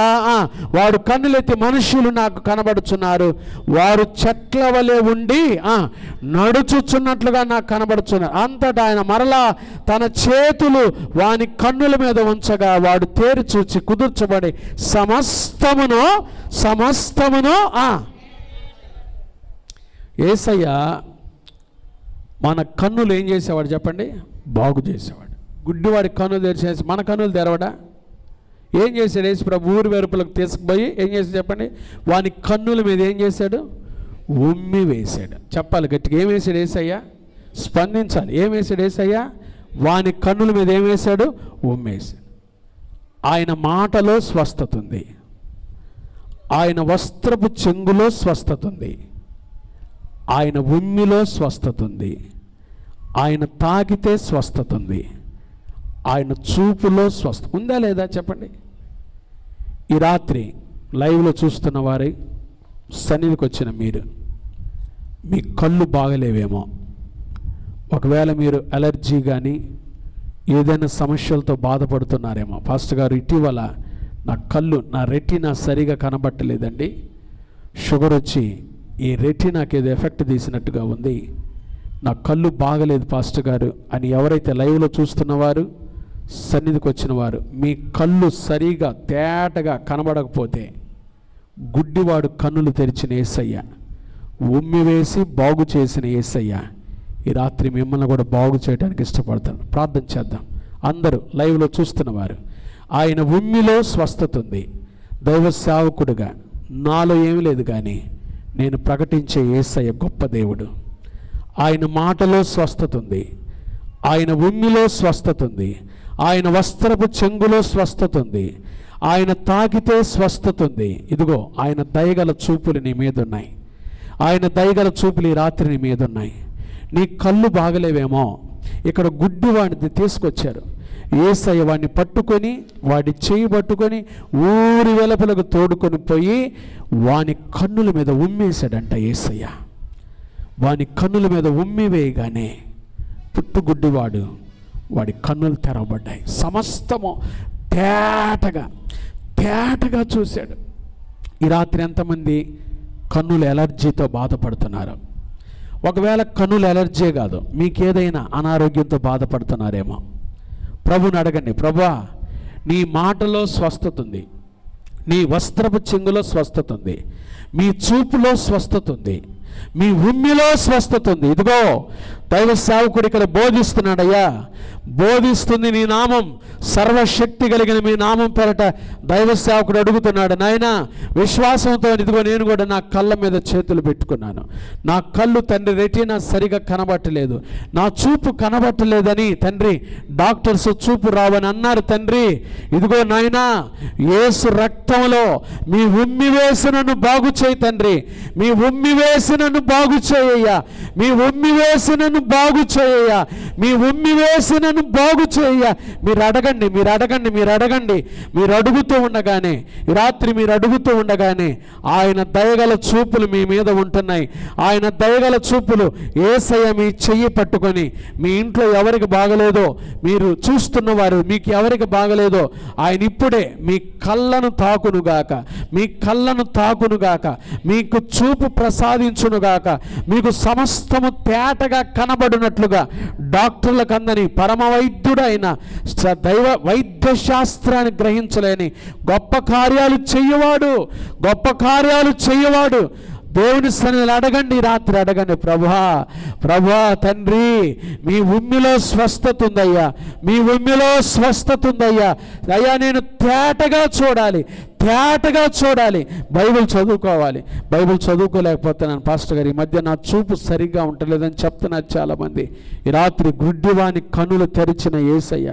వాడు కన్నులెత్తి మనుషులు నాకు కనబడుచున్నారు, వారు చెట్ల వలె ఉండి నడుచుచున్నట్లుగా నాకు కనబడుచున్నారు. అంతటా ఆయన మరలా తన చేతులు వాని కన్నుల మీద ఉంచగా వాడు తేరి చూచి కుదుర్చబడి సమస్తమును యేసయ్య మన కన్నులు ఏం చేసేవాడు చెప్పండి? బాగు చేసేవాడు. గుడ్డివాడి కన్నులు తెరిచేసి మన కన్నులు తెరవడా? ఏం చేశాడు యేసు ప్రభు? ఊరి వెలుపలకు తీసుకుపోయి ఏం చేశాడు చెప్పండి? వాని కన్నుల మీద ఏం చేశాడు? ఉమ్మి వేశాడు. చెప్పాలి గట్టిగా, ఏం వేసాడు యేసయ్య? స్పందించాలి. ఏం వేసాడు యేసయ్య? వాని కన్నుల మీద ఏం వేశాడు? ఉమ్మేశాడు. ఆయన మాటలో స్వస్థత ఉంది, ఆయన వస్త్రపు చెంగులో స్వస్థత ఉంది, ఆయన ఉమ్మిలో స్వస్థత ఉంది, ఆయన తాకితే స్వస్థత ఉంది, ఆయన చూపులో స్వస్థత ఉందా లేదా చెప్పండి? ఈ రాత్రి లైవ్లో చూస్తున్న వారి సన్నిధికి వచ్చిన మీరు, మీ కళ్ళు బాగలేవేమో, ఒకవేళ మీరు అలర్జీ కానీ ఏదైనా సమస్యలతో బాధపడుతున్నారేమో. పాస్టర్ గారు, ఇటీవల నా రెటీనా సరిగా కనబట్టలేదండి, షుగర్ వచ్చి ఈ రెటీనాకి ఏదో ఎఫెక్ట్ తీసినట్టుగా ఉంది, నా కళ్ళు బాగలేదు పాస్టర్ గారు అని ఎవరైతే లైవ్లో చూస్తున్నవారు, సన్నిధికి వచ్చిన వారు, మీ కళ్ళు సరిగా తేటగా కనబడకపోతే గుడ్డివాడు కన్నులు తెరిచిన యేసయ్య, ఉమ్మి వేసి బాగు చేసిన యేసయ్య ఈ రాత్రి మిమ్మల్ని కూడా బాగు చేయడానికి ఇష్టపడతాను. ప్రార్థన చేద్దాం అందరూ లైవ్లో చూస్తున్నవారు. ఆయన ఉమ్మిలో స్వస్థత ఉంది. దైవ సేవకుడుగా నాలో ఏమీ లేదు, కానీ నేను ప్రకటించే యేసయ్య గొప్ప దేవుడు. ఆయన మాటలో స్వస్థత ఉంది, ఆయన ఉమ్మిలో స్వస్థత ఉంది, ఆయన వస్త్రపు చెంగులో స్వస్థత ఉంది, ఆయన తాకితే స్వస్థత ఉంది. ఇదిగో ఆయన దయగల చూపులు నీ మీద ఉన్నాయి, ఆయన దయగల చూపులు ఈ రాత్రి నీ మీద ఉన్నాయి. నీ కళ్ళు బాగలేవేమో, ఇక్కడ గుడ్డివాడిని తీసుకొచ్చారు. యేసయ్య వాడిని పట్టుకొని, వాడి చేయి పట్టుకొని ఊరి వెలుపలకు తోడుకొని పోయి వాని కన్నుల మీద ఉమ్మేశాడంట యేసయ్య. వాని కన్నుల మీద ఉమ్మి వేయగానే పుట్టుగుడ్డివాడు, వాడి కన్నులు తెరవబడ్డాయి. సమస్తము తేటగా చూశాడు. ఈ రాత్రి ఎంతమంది కన్నుల ఎలర్జీతో బాధపడుతున్నారు? ఒకవేళ కన్నుల ఎలర్జీ కాదు, మీకేదైనా అనారోగ్యంతో బాధపడుతున్నారేమో, ప్రభుని అడగండి. ప్రభువా, నీ మాటలో స్వస్థత ఉంది, నీ వస్త్రపు చెంగులో స్వస్థత ఉంది, మీ చూపులో స్వస్థత ఉంది, మీ ఉమ్మిలో స్వస్థత ఉంది. ఇదిగో దైవ సేవకుడు ఇక్కడ బోధిస్తున్నాడయ్యా, బోధిస్తుంది నీ నామం, సర్వశక్తి కలిగిన మీ నామం పేరట దైవ సేవకుడు అడుగుతున్నాడు. నాయన విశ్వాసంతో ఇదిగో నేను కూడా నా కళ్ళ మీద చేతులు పెట్టుకున్నాను. నా కళ్ళు తండ్రి రెటీనా సరిగా కనబట్టలేదు, నా చూపు కనబట్టలేదని తండ్రి డాక్టర్స్ చూపు రావని అన్నారు తండ్రి. ఇదిగో నాయన యేసు రక్తంలో మీ ఉమ్మి వేసి నన్ను బాగు చేయి తండ్రి, మీ ఉమ్మి వేసి నన్ను బాగు చేయయ్యా, మీ ఉమ్మి వేసి నన్ను బాగు చేయయ్యా, మీ ఉమ్మి వేసి నన్ను బాగు చేయయ్యా. మీరు అడగండి, మీరు అడగండి, మీరు అడగండి. మీరు అడుగుతూ ఉండగానే ఈ రాత్రి మీరు అడుగుతూ ఉండగానే ఆయన దయగల చూపులు మీ మీద ఉంటున్నాయి. ఆయన దయగల చూపులు యేసయ్య మీ చెయ్యి పట్టుకొని, మీ ఇంట్లో ఎవరికి బాగలేదో మీరు చూస్తున్నవారు, మీకు ఎవరికి బాగలేదో ఆయన ఇప్పుడే మీ కళ్ళను తాకునుగాక, మీ కళ్ళను తాకునుగాక, మీకు చూపు ప్రసాదించునుగాక, మీకు సమస్తము తేటగా కనబడినట్లుగా డాక్టర్లకు అందని పరమ వైద్యుడైన దైవ వైద్య శాస్త్రాన్ని గ్రహించలేని గొప్ప కార్యాలు చెయ్యవాడు, గొప్ప కార్యాలు చెయ్యవాడు దేవుని సన్నిధిలో అడగండి, రాత్రి అడగండి, ప్రభువా తండ్రి, మీ ఉమ్మిలో స్వస్థత ఉందయ్యా, మీ ఉమ్మిలో స్వస్థత ఉందయ్యా, అయ్యా నేను తేటగా చూడాలి. బైబిల్ చదువుకోవాలి. బైబిల్ చదువుకోలేకపోతున్నాను పాస్టర్ గారు, ఈ మధ్య నా చూపు సరిగ్గా ఉండలేదని చెప్తున్నారు చాలామంది. ఈ రాత్రి గుడ్డివాని కన్నులు తెరిచిన యేసయ్య,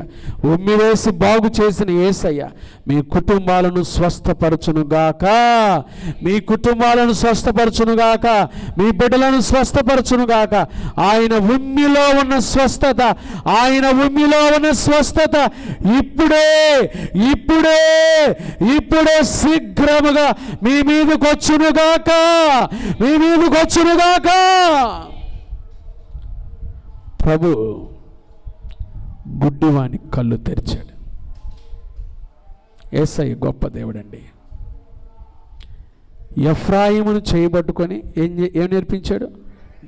ఉమ్మి వేసి బాగు చేసిన యేసయ్య మీ కుటుంబాలను స్వస్థపరచునుగాక, మీ కుటుంబాలను స్వస్థపరచునుగాక, మీ బిడ్డలను స్వస్థపరచునుగాక. ఆయన ఉమ్మిలో ఉన్న స్వస్థత, ఆయన ఉమ్మిలో ఉన్న స్వస్థత ఇప్పుడే శీఘ్రముగా మీ మీదకి వచ్చునుగాక. ప్రభు గుడ్డివాని కళ్ళు తెరిచాడు. యేసయ్య గొప్ప దేవుడండి. ఎఫ్రాయిమును చేయబట్టుకొని ఏం నేర్పించాడు?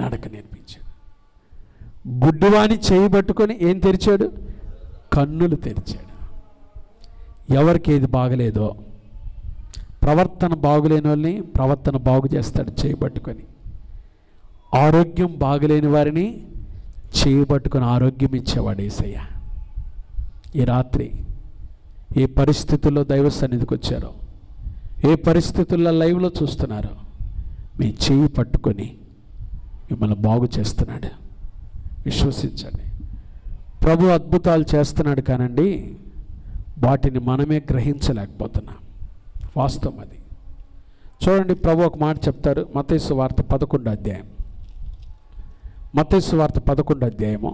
నడక నేర్పించాడు. గుడ్డివాని చేయబట్టుకొని ఏం తెరిచాడు? కన్నులు తెరిచాడు. ఎవరికి ఏది బాగలేదో, ప్రవర్తన బాగులేని వాళ్ళని ప్రవర్తన బాగు చేస్తాడు చేయబట్టుకొని. ఆరోగ్యం బాగలేని వారిని చేయబట్టుకొని ఆరోగ్యం ఇచ్చేవాడు యేసయ్య. ఈ రాత్రి ఏ పరిస్థితుల్లో దైవ సన్నిధికి వచ్చారో, ఏ పరిస్థితుల్లో లైవ్లో చూస్తున్నారో, మీ చేయి పట్టుకొని మిమ్మల్ని బాగు చేస్తున్నాడు. విశ్వసించండి. ప్రభు అద్భుతాలు చేస్తున్నాడు కానండి, వాటిని మనమే గ్రహించలేకపోతున్నాం. వాస్తవం అది. చూడండి, ప్రభు ఒక మాట చెప్తారు. మత్తయి సువార్త 11వ అధ్యాయం. మత్తయి సువార్త 11వ అధ్యాయము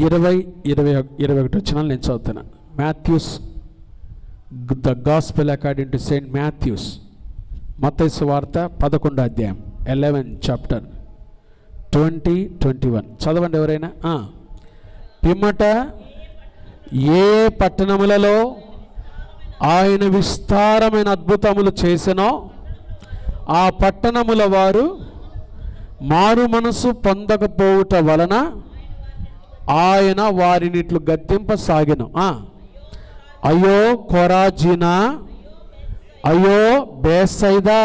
20-21 వచనాలు నేను చదువుతున్నాను. Matthews, the gospel according to Saint Matthews, మత్తయి సువార్త 11వ అధ్యాయం 11 చాప్టర్ 20-21 చదవండి ఎవరైనా. పిమ్మట ఏ పట్టణములలో ఆయన విస్తారమైన అద్భుతములు చేసెనో ఆ పట్టణముల వారు మారు మనసు పొందకపోవుట వలన ఆయన వారినిట్లు గద్దింపసాగెను. అయ్యో కొరాజీనా, అయ్యో బేసైదా,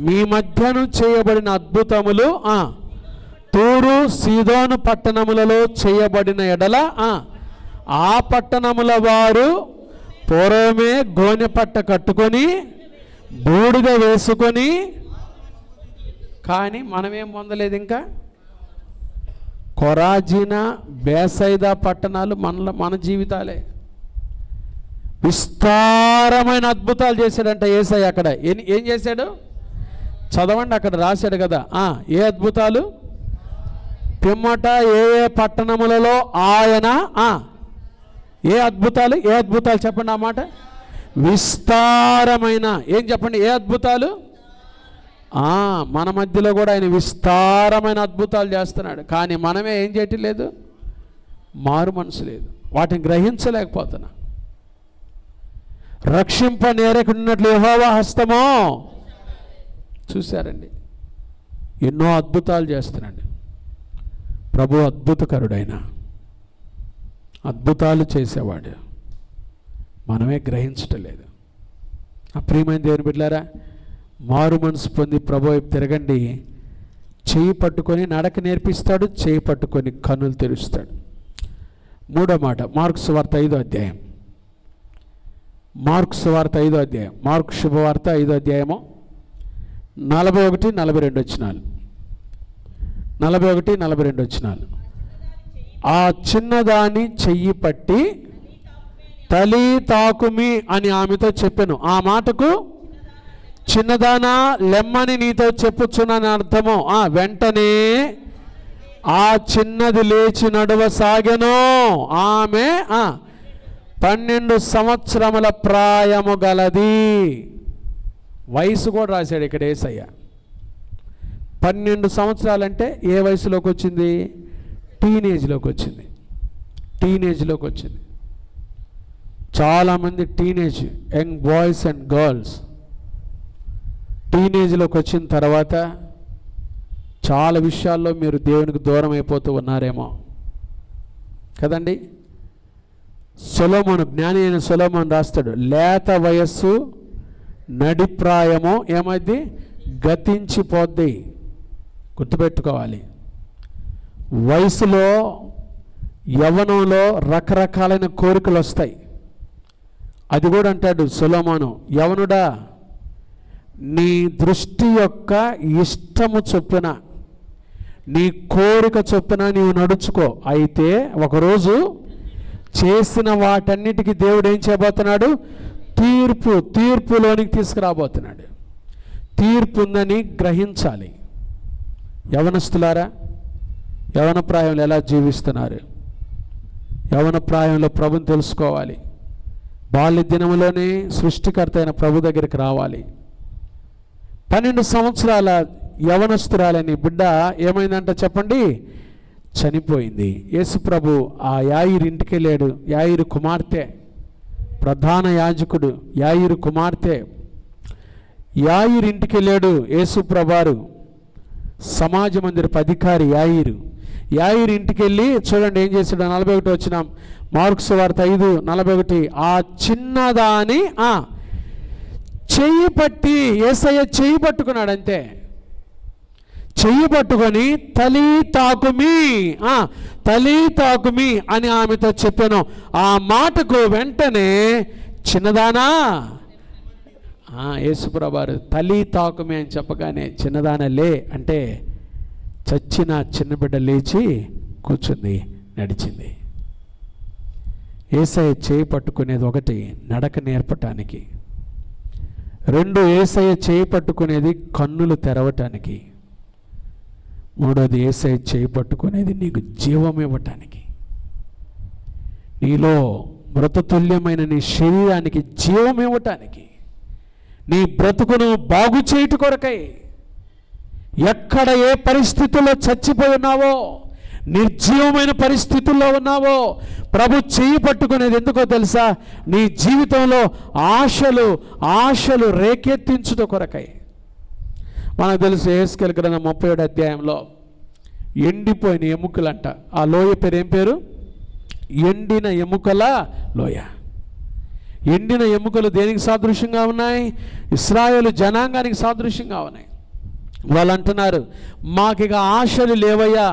మీ మధ్యను చేయబడిన అద్భుతములు తూరు సీదోను పట్టణములలో చేయబడిన ఎడల ఆ పట్టణముల వారు పూర్వమే గోనె పట్ట కట్టుకొని బూడిద వేసుకొని, కానీ మనమేం పొందలేదు. ఇంకా కొరాజీనా, బేసైదా పట్టణాలు మన జీవితాలే. విస్తారమైన అద్భుతాలు చేశాడంట యేసయ్య. అక్కడ ఏం చేశాడు? చదవండి, అక్కడ రాశాడు కదా. ఏ అద్భుతాలు? పిమ్మట ఏ పట్టణములలో ఆయన ఏ అద్భుతాలు చెప్పండి ఆ మాట. విస్తారమైన, ఏం చెప్పండి, ఏ అద్భుతాలు? మన మధ్యలో కూడా ఆయన విస్తారమైన అద్భుతాలు చేస్తున్నాడు. కానీ మనమే ఏం చేయటం లేదు, మారు మనసు లేదు, వాటిని గ్రహించలేకపోతున్నా. రక్షింప నేరకున్నట్లు యెహోవా హస్తమో చూశారండి. ఎన్నో అద్భుతాలు చేస్తున్నాడు ప్రభు. అద్భుతకరుడైన, అద్భుతాలు చేసేవాడు, మనమే గ్రహించటం లేదు. ప్రియమైన దేవుని బిడ్డలారా, మారు మనసు పొంది ప్రభు వైపు తిరగండి. చేయి పట్టుకొని నడక నేర్పిస్తాడు, చేయి పట్టుకొని కన్నులు తెరుస్తాడు. మూడో మాట, మార్కు సువార్త 5వ అధ్యాయం. మార్కు సువార్త 5వ అధ్యాయం, మార్కు శుభవార్త 5వ అధ్యాయము 41-42 వచనాలు. 41-42 వచనాలు. ఆ చిన్నదాన్ని చెయ్యి పట్టి తలి తాకుమి అని ఆమెతో చెప్పాను. ఆ మాటకు చిన్నదానా లెమ్మని నీతో చెప్పుచున్నాను అర్థము. వెంటనే ఆ చిన్నది లేచి నడవసాగెను. ఆమె 12 సంవత్సరముల ప్రాయము గలది. వయసు కూడా రాశాడు ఇక్కడ యేసయ్య. 12 సంవత్సరాలంటే ఏ వయసులోకి వచ్చింది? టీనేజ్లోకి వచ్చింది. చాలామంది teenage, young boys and girls టీనేజ్లోకి వచ్చిన తర్వాత చాలా విషయాల్లో మీరు దేవునికి దూరం అయిపోతూ ఉన్నారేమో కదండి. సొలొమోను, జ్ఞాని అయిన సొలొమోను రాస్తాడు, లేత వయస్సు నడిప్రాయము ఏమైంది? గతించిపోద్ది. గుర్తుపెట్టుకోవాలి. వయసులో, యవ్వనంలో రకరకాలైన కోరికలు వస్తాయి. అది కూడా అంటాడు సొలొమోను, యవనుడా, నీ దృష్టి యొక్క ఇష్టము చొప్పున, నీ కోరిక చొప్పున నీవు నడుచుకో. అయితే ఒకరోజు చేసిన వాటన్నిటికీ దేవుడు ఏం చేయబోతున్నాడు? తీర్పులోనికి తీసుకురాబోతున్నాడు. తీర్పు ఉందని గ్రహించాలి. యవనస్తులారా, యవన ప్రాయంలో ఎలా జీవిస్తున్నారు? యవన ప్రాయంలో ప్రభుని తెలుసుకోవాలి. బాల్య దినములోనే సృష్టికర్త అయిన ప్రభు దగ్గరికి రావాలి. 12 సంవత్సరాల యవనస్తురాలని బిడ్డ ఏమైందంట చెప్పండి? చనిపోయింది. యేసు ప్రభు ఆ యాయిరు ఇంటికి వెళ్ళాడు. యాయిరు కుమార్తె, ప్రధాన యాజకుడు యాయిరు కుమార్తె యాయిరు ఇంటికి వెళ్ళాడు యేసు ప్రభువారు. సమాజ మందిరపు అధికారి యాయిరు ఇంటికి వెళ్ళి చూడండి ఏం చేశాడు. 41 వచ్చినాం, మార్కు సువార్త 5:41. ఆ చిన్నదాని చెయ్యి పట్టి, యేసయ్య చెయ్యి పట్టుకున్నాడు. అంతే, చెయ్యి పట్టుకొని తలి తాకుమి అని ఆమెతో చెప్పాను. ఆ మాటకు వెంటనే చిన్నదానా, యేసుప్రభువారు తలి తాకుమి అని చెప్పగానే చిన్నదాన లే అంటే చచ్చిన చిన్న బిడ్డ లేచి కూర్చుంది, నడిచింది. యేసయ్య చేయి పట్టుకునేది ఒకటి, నడక నేర్పటానికి. 2, యేసయ్య చేయి పట్టుకునేది కన్నులు తెరవటానికి. 3వది, యేసయ్య చేయి పట్టుకునేది నీకు జీవం ఇవ్వటానికి. నీలో మృతతుల్యమైన నీ శరీరానికి జీవం ఇవ్వటానికి, నీ బ్రతుకును బాగు చేయుట కొరకై. ఎక్కడ ఏ పరిస్థితుల్లో చచ్చిపోయి ఉన్నావో, నిర్జీవమైన పరిస్థితుల్లో ఉన్నావో, ప్రభు చేయి పట్టుకునేది ఎందుకో తెలుసా? నీ జీవితంలో ఆశలు రేకెత్తించుట కొరకై. మనకు తెలుసు యెహెజ్కేలు గ్రంథం 37 అధ్యాయంలో ఎండిపోయిన ఎముకలంట. ఆ లోయ పేరు ఏం పేరు? ఎండిన ఎముకల లోయ. ఎండిన ఎముకలు దేనికి సాదృశ్యంగా ఉన్నాయి? ఇశ్రాయేలు జనాంగానికి సాదృశ్యంగా ఉన్నాయి. వాళ్ళు అంటున్నారు, మాకిక ఆశలు లేవయ్యా,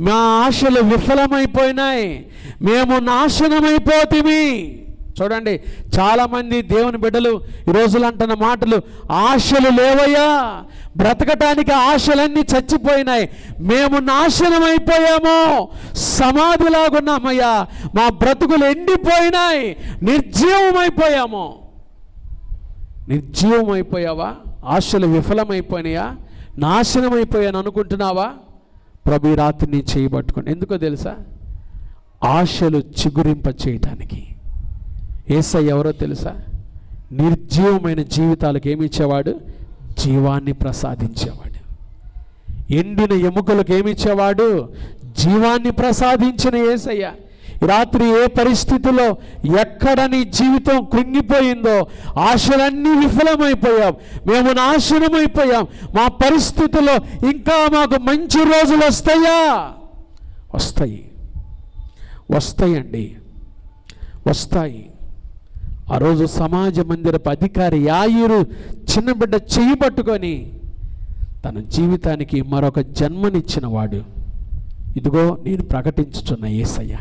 మా ఆశలు విఫలమైపోయినాయి, మేము నాశనమైపోతిమి. చూడండి, చాలామంది దేవుని బిడ్డలు ఈ రోజులు అంటున్న మాటలు, ఆశలు లేవయ్యా, బ్రతకటానికి ఆశలన్నీ చచ్చిపోయినాయి, మేము నాశనమైపోయాము, సమాధిలాగున్నామయ్యా, మా బ్రతుకులు ఎండిపోయినాయి, నిర్జీవమైపోయాము. నిర్జీవమైపోయావా? ఆశలు విఫలమైపోయినాయా? నాశనమైపోయాను అనుకుంటున్నావా? ప్రభు ఈ రాత్రి నీ చేయబట్టుకోండి. ఎందుకో తెలుసా? ఆశలు చిగురింప చేయటానికి. యేసయ్య ఎవరో తెలుసా? నిర్జీవమైన జీవితాలకు ఏమి ఇచ్చేవాడు? జీవాన్ని ప్రసాదించేవాడు. ఎండిన ఎముకలకు ఏమి ఇచ్చేవాడు? జీవాన్ని ప్రసాదించిన యేసయ్య. రాత్రి ఏ పరిస్థితిలో ఎక్కడ నీ జీవితం కృంగిపోయిందో, ఆశలన్నీ విఫలమైపోయాం, మేము నాశనమైపోయాం, మా పరిస్థితుల్లో ఇంకా మాకు మంచి రోజులు వస్తాయా? వస్తాయండి, వస్తాయి. ఆ రోజు సమాజ మందిరపు అధికారి యాయిరు చిన్న బిడ్డ చెయ్యి పట్టుకొని తన జీవితానికి మరొక జన్మనిచ్చిన వాడు. ఇదిగో నేను ప్రకటించుచున్న యేసయ్య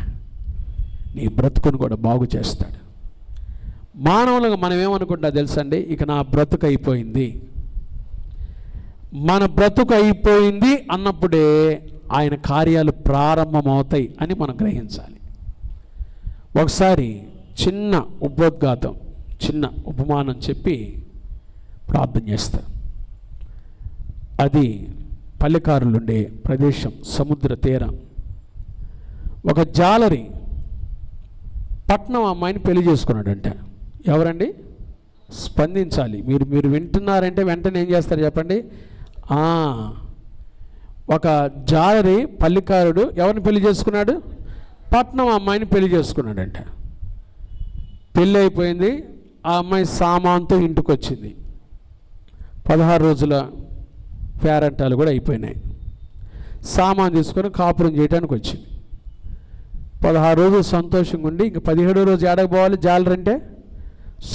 నీ బ్రతుకును కూడా బాగు చేస్తాడు. మానవులుగా మనం ఏమనుకుంటా తెలుసండి? ఇక నా బ్రతుకు అయిపోయింది. మన బ్రతుకు అయిపోయింది అన్నప్పుడే ఆయన కార్యాలు ప్రారంభమవుతాయి అని మనం గ్రహించాలి. ఒకసారి చిన్న ఉపోద్ఘాతం, చిన్న ఉపమానం చెప్పి ప్రార్థన చేస్తాం. అది పల్లెకారులుండే ప్రదేశం, సముద్ర తీరం. ఒక జాలరి పట్నం అమ్మాయిని పెళ్లి చేసుకున్నాడంట. ఎవరండి? స్పందించాలి. మీరు వింటున్నారంటే వెంటనే ఏం చేస్తారు చెప్పండి? ఒక జాలరి పల్లెకారుడు ఎవరిని పెళ్లి చేసుకున్నాడు? పట్నం అమ్మాయిని పెళ్లి చేసుకున్నాడంట. పెళ్ళి అయిపోయింది. ఆ అమ్మాయి సామాన్తో ఇంటికి వచ్చింది. 16 రోజుల పేరంటాలు కూడా అయిపోయినాయి. సామాన్ తీసుకొని కాపురం చేయడానికి వచ్చింది. 16 రోజులు సంతోషంగా ఉండి ఇంక 17వ రోజు ఏడకపోవాలి జాలరంటే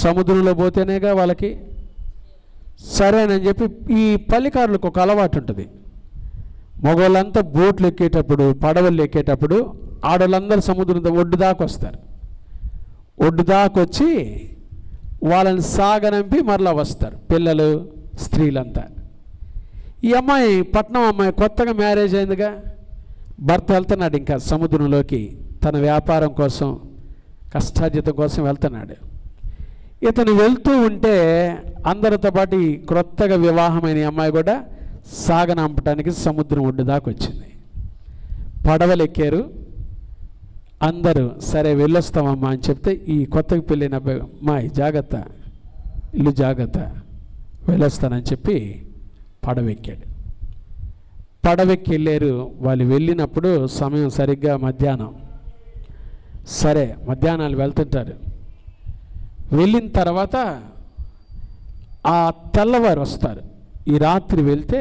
సముద్రంలో పోతేనేగా వాళ్ళకి సరేనని చెప్పి ఈ పల్లికారులకు ఒక అలవాటు ఉంటుంది. మగవాళ్ళంతా బోట్లు ఎక్కేటప్పుడు, పడవలు ఎక్కేటప్పుడు ఆడవాళ్ళందరూ సముద్రం ఒడ్డు దాకా వస్తారు. ఒడ్డు దాకా వచ్చి వాళ్ళని సాగనంపి మరలా వస్తారు, పిల్లలు స్త్రీలంతా. ఈ అమ్మాయి పట్నం అమ్మాయి, కొత్తగా మ్యారేజ్ అయిందిగా, భర్త వెళ్తున్నాడు ఇంకా సముద్రంలోకి తన వ్యాపారం కోసం, కష్టార్జితం కోసం వెళ్తున్నాడు. ఇతను వెళ్తూ ఉంటే అందరితో పాటు ఈ క్రొత్తగా వివాహమైన అమ్మాయి కూడా సాగనంపటానికి సముద్రం ఒడ్డు దాకా వచ్చింది. పడవలు ఎక్కారు అందరూ. సరే వెళ్ళొస్తామమ్మా అని చెప్తే ఈ కొత్తగా పెళ్ళైన అబ్బాయి, అమ్మాయి జాగ్రత్త, ఇల్లు జాగ్రత్త, వెళ్ళొస్తానని చెప్పి పడవెక్కాడు. పడవెక్కి వెళ్ళారు. వాళ్ళు వెళ్ళినప్పుడు సమయం సరిగ్గా మధ్యాహ్నం. సరే మధ్యాహ్నాలు వెళ్తుంటారు. వెళ్ళిన తర్వాత ఆ తెల్లవారు వస్తారు. ఈ రాత్రి వెళ్తే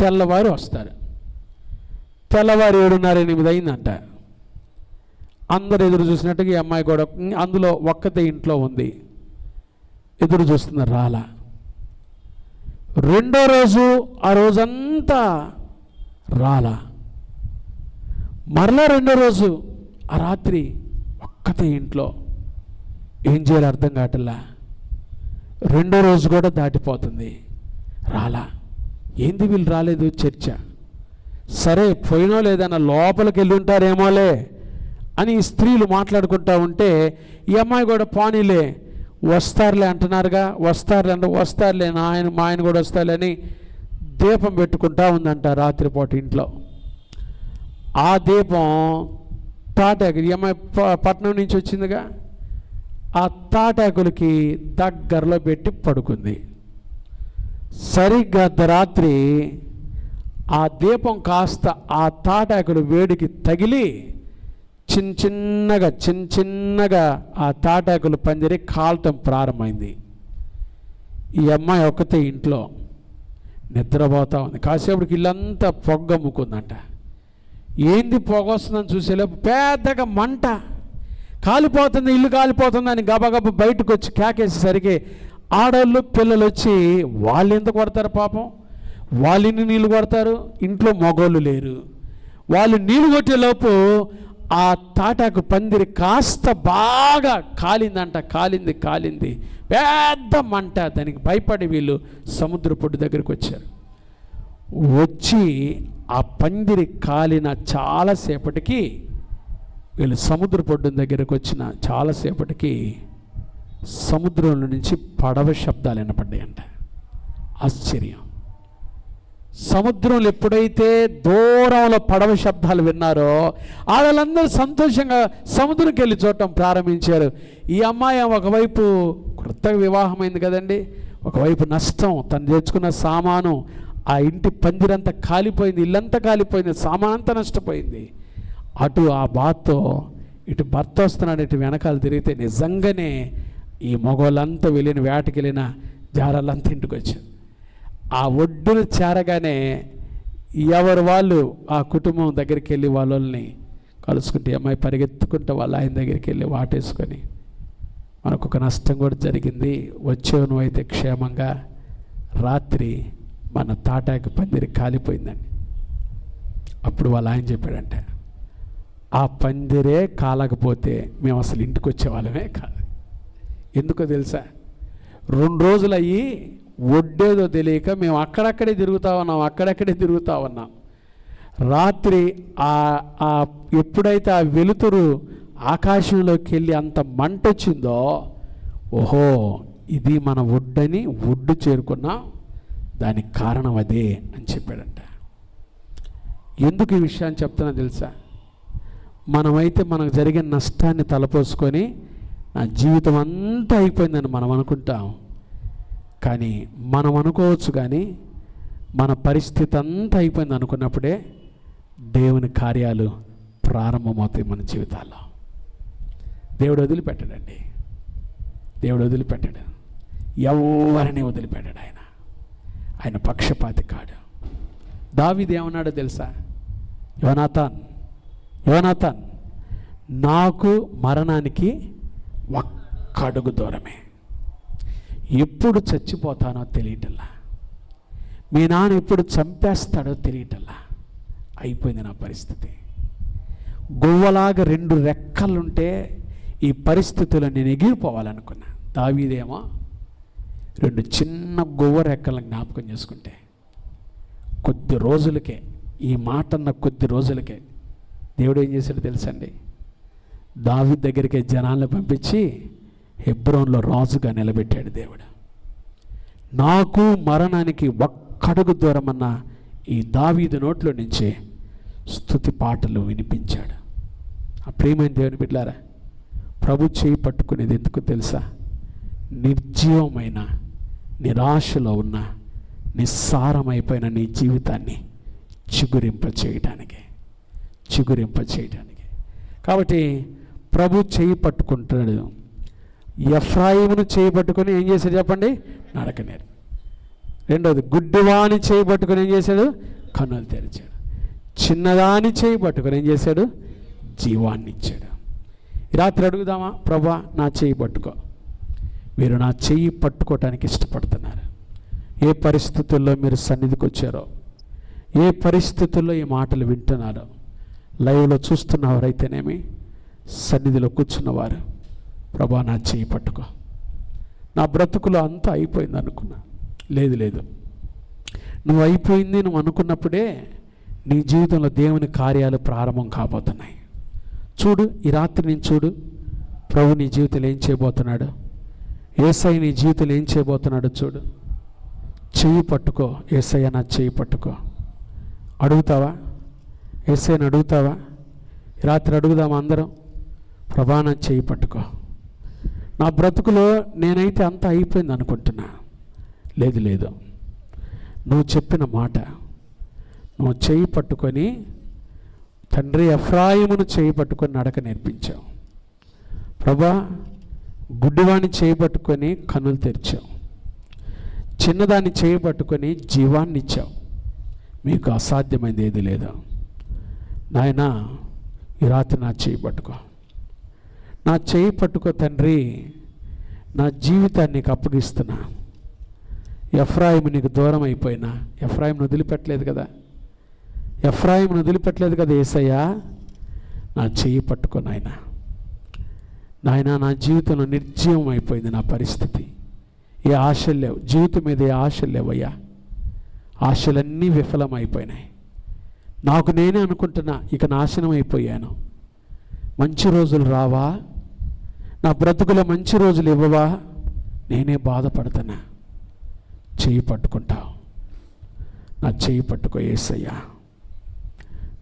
తెల్లవారు వస్తారు. తెల్లవారు 7:30-8 అయిందంట. అందరు ఎదురు చూసినట్టుగా ఈ అమ్మాయి కూడా అందులో ఒక్కతే ఇంట్లో ఉంది, ఎదురు చూస్తున్నారు, రాలా. రెండో రోజు ఆ రోజంతా రాలా. మరలా రెండో రోజు ఆ రాత్రి ఒక్కతే ఇంట్లో, ఏం చేయాలి అర్థం కావట్లా. రెండో రోజు కూడా దాటిపోతుంది, రాలా. ఏంది వీళ్ళు రాలేదు చర్చ. సరే పోయినో లేదన్న లోపలికి వెళ్ళి ఉంటారేమోలే అని స్త్రీలు మాట్లాడుకుంటూ ఉంటే ఈ అమ్మాయి కూడా పోనీలే వస్తారులే అంటున్నారుగా, వస్తారులే మా ఆయన కూడా వస్తారులే అని దీపం పెట్టుకుంటా ఉందంట రాత్రిపూట ఇంట్లో. ఆ దీపం తాటాకు, ఈ అమ్మాయి పట్నం నుంచి వచ్చిందిగా, ఆ తాటాకులకి దగ్గరలో పెట్టి పడుకుంది. సరిగ్గా అర్ధరాత్రి ఆ దీపం కాస్త ఆ తాటాకులు వేడికి తగిలి చిన్న చిన్నగా ఆ తాటాకులు పందిరి కాలటం ప్రారంభమైంది. ఈ అమ్మాయి ఒక్కతే ఇంట్లో నిద్రపోతా ఉంది. కాసేపటికి ఇల్లంతా పొగ్గమ్ముకుందంట. ఏంది పొగ వస్తుందని చూసేలోపు పెద్దగా మంట, కాలిపోతుంది, ఇల్లు కాలిపోతుంది అని గబగబ బయటకు వచ్చి కేకేసేసరికి ఆడవాళ్ళు పిల్లలు వచ్చి వాళ్ళు ఎంత కొడతారు పాపం, వాళ్ళని నీళ్ళు కొడతారు. ఇంట్లో మగోళ్ళు లేరు. వాళ్ళు నీళ్ళు కొట్టేలోపు ఆ తాటాకు పందిరి కాస్త బాగా కాలిందంట. కాలింది పెద్ద మంట. దానికి భయపడి వీళ్ళు సముద్ర పొడ్డు దగ్గరికి వచ్చారు. వచ్చి ఆ పందిరి కాలిన చాలాసేపటికి వీళ్ళు సముద్ర పొడ్డు దగ్గరకు వచ్చిన చాలాసేపటికి సముద్రంలో నుంచి పడవ శబ్దాలు వినపడ్డాయంట. ఆశ్చర్యం. సముద్రంలో ఎప్పుడైతే దూరంలో పడవ శబ్దాలు విన్నారో వాళ్ళందరూ సంతోషంగా సముద్రంకి వెళ్ళి చూడటం ప్రారంభించారు. ఈ అమ్మాయి ఒకవైపు కొత్తగా వివాహమైంది కదండి, ఒకవైపు నష్టం, తను తెచ్చుకున్న సామాను, ఆ ఇంటి పందిరంతా కాలిపోయింది, ఇల్లంతా కాలిపోయింది, సామాన్ అంతా నష్టపోయింది. అటు ఆ బాధతో ఇటు భర్త వస్తున్నాడు, ఇటు వెనకాల తిరిగితే నిజంగానే ఈ మగవాళ్ళంతా వెళ్ళిన వేటకి వెళ్ళిన జారాలంతా ఇంటికి వచ్చారు. ఆ ఒడ్డున చేరగానే ఎవరు వాళ్ళు ఆ కుటుంబం దగ్గరికి వెళ్ళి వాళ్ళని కలుసుకుంటే అమ్మాయి పరిగెత్తుకుంటే వాళ్ళ ఆయన దగ్గరికి వెళ్ళి వాటేసుకొని, మనకు ఒక నష్టం కూడా జరిగింది, వచ్చేవు నువ్వు అయితే క్షేమంగా, రాత్రి మన తాటాకు పందిరి కాలిపోయిందండి. అప్పుడు వాళ్ళ ఆయన చెప్పాడంటే, ఆ పందిరే కాలకపోతే మేము అసలు ఇంటికి వచ్చేవాళ్ళమే కాదు. ఎందుకో తెలుసా, 2 రోజులు అయ్యి ఒడ్డేదో తెలియక మేము అక్కడక్కడే తిరుగుతా ఉన్నాం. రాత్రి ఎప్పుడైతే ఆ వెలుతురు ఆకాశంలోకి వెళ్ళి అంత మంట వచ్చిందో, ఓహో ఇది మన ఒడ్డని ఒడ్డు చేరుకున్నాం, దానికి కారణం అదే అని చెప్పాడంట. ఎందుకు ఈ విషయాన్ని చెప్తున్నా తెలుసా, మనమైతే మనకు జరిగిన నష్టాన్ని తలపోసుకొని నా జీవితం అంతా అయిపోయిందని మనం అనుకుంటాం. కానీ మనం అనుకోవచ్చు, కానీ మన పరిస్థితి అంతా అయిపోయింది అనుకున్నప్పుడే దేవుని కార్యాలు ప్రారంభమవుతాయి మన జీవితాల్లో. దేవుడు వదిలిపెట్టాడండి, దేవుడు వదిలిపెట్టాడు, ఎవరిని వదిలిపెట్టాడు. ఆయన పక్షపాతి కాడు. దావీదు ఏమన్నాడో తెలుసా, యోనాతాన్ నాకు మరణానికి ఒక్క ఒక్కడుగు దూరమే. ఎప్పుడు చచ్చిపోతానో తెలియటల్లా, మీ నాన్న ఎప్పుడు చంపేస్తాడో తెలియటల్లా. అయిపోయింది నా పరిస్థితి. గువ్వలాగా 2 రెక్కలుంటే ఈ పరిస్థితుల్లో నేను ఎగిరిపోవాలనుకున్నా. దావీదేమో 2 చిన్న గువ్వ రెక్కలను జ్ఞాపకం చేసుకుంటే కొద్ది రోజులకే, ఈ మాట అన్న కొద్ది రోజులకే దేవుడు ఏం చేశాడో తెలుసండి? దావీదు దగ్గరికి జనాలను పంపించి హెబ్రోన్లో రాజుగా నిలబెట్టాడు దేవుడు. నాకు మరణానికి ఒక్కడుగు దూరమన్న ఈ దావీదు నోట్లో నుంచి స్తుతి పాటలు వినిపించాడు. ఆ ప్రియమైన దేవుని బిడ్డలారా, ప్రభు చేయి పట్టుకునేది ఎందుకు తెలుసా? నిర్జీవమైన, నిరాశలో ఉన్న, నిస్సారమైపోయిన నీ జీవితాన్ని చిగురింప చేయటానికి. కాబట్టి ప్రభు చేయి పట్టుకుంటాడు. ఎఫ్రాయిమును చేయి పట్టుకొని ఏం చేశాడు చెప్పండి? నడకనేరు. రెండవది, గుడ్డివాని చేయి పట్టుకొని ఏం చేశాడు? కన్నులు తెరిచాడు. చిన్నదాని చేయి పట్టుకొని ఏం చేశాడు? జీవాన్ని ఇచ్చాడు. ఈ రాత్రి అడుగుదామా, ప్రభా నా చేయి పట్టుకో. మీరు నా చెయ్యి పట్టుకోవటానికి ఇష్టపడుతున్నారు. ఏ పరిస్థితుల్లో మీరు సన్నిధికి వచ్చారో, ఏ పరిస్థితుల్లో ఈ మాటలు వింటున్నారో, లైవ్లో చూస్తున్నవారైతేనేమి, సన్నిధిలో కూర్చున్నవారు, ప్రభా నా చెయ్యి పట్టుకో. నా బ్రతుకులో అంతా అయిపోయింది అనుకున్నా. లేదు, నువ్వు అయిపోయింది నువ్వు అనుకున్నప్పుడే నీ జీవితంలో దేవుని కార్యాలు ప్రారంభం కాబోతున్నాయి. చూడు, ఈ రాత్రి నేను చూడు, ప్రభు నీ జీవితంలో ఏం చేయబోతున్నాడు, యేసయ్య నీ జీవితంలో ఏం చేయబోతున్నాడో చూడు. చెయ్యి పట్టుకో. యేసయ్య నా చెయ్యి పట్టుకో. అడుగుతావా? యేసయ్యని అడుగుతావా? ఈ రాత్రి అడుగుదామా అందరం? ప్రభా నా చెయ్యి పట్టుకో. నా బ్రతుకులో నేనైతే అంతా అయిపోయింది అనుకుంటున్నా. లేదు, నువ్వు చెప్పిన మాట, నువ్వు చెయ్యి పట్టుకొని తండ్రి ఎఫ్రాయిమును చేయి పట్టుకొని నడక నేర్పించావు. ప్రభా గుడ్డివాణ్ణి చేయి పట్టుకొని కన్నులు తెరిచావు. చిన్నదాన్ని చేయి పట్టుకొని జీవాన్ని ఇచ్చావు. మీకు అసాధ్యమైంది ఏది లేదు. నాయనా ఈ రాత్రి నా చేయి పట్టుకో. నా చేయి పట్టుకో తండ్రి. నా జీవితాన్ని నీకు అప్పగిస్తున్నా. ఎఫ్రాయిము నీకు దూరం అయిపోయినా, ఎఫ్రాయిమును వదిలిపెట్టలేదు కదా, ఎఫ్రాయిమును వదిలిపెట్టలేదు కదా యేసయ్యా. నా చెయ్యి పట్టుకో నాయనా. నా జీవితంలో నిర్జీవం అయిపోయింది నా పరిస్థితి. ఏ ఆశలు లేవు, జీవితం మీద ఏ ఆశలు లేవయ్యా. ఆశలన్నీ విఫలమైపోయినాయి. నాకు నేనే అనుకుంటున్నా ఇక నాశనం అయిపోయాను. మంచి రోజులు రావా? నా బ్రతుకులో మంచి రోజులు ఇవ్వవా? నేనే బాధపడుతున్నా. చెయ్యి పట్టుకుంటావు. నా చెయ్యి పట్టుకో యేసయ్యా.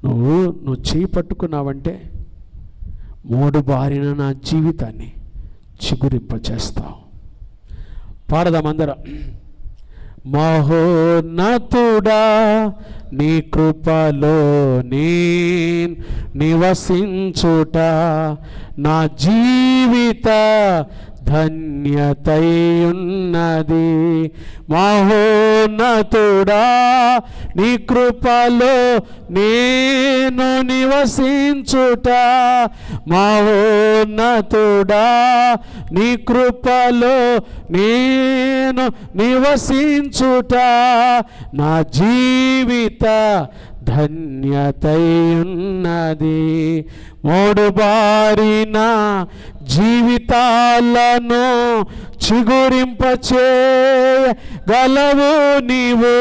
నువ్వు చెయ్యి పట్టుకున్నావంటే 3 బారిన నా జీవితాన్ని చిగురింపచేస్తావు. పాడదామందరం. మహోన్నతుడా నీ కృపలో నేను నివసించుట నా జీవిత ధన్యతయున్నది. మహోన్నతుడా నీ కృపలో నేను నివసించుట, మహోన్నతుడా నీ కృపలో నేను నివసించుట నా జీవిత ధన్యతయున్నది. 3 బారిన జీవితాలను చిగురింపచేయగలవు నీవు.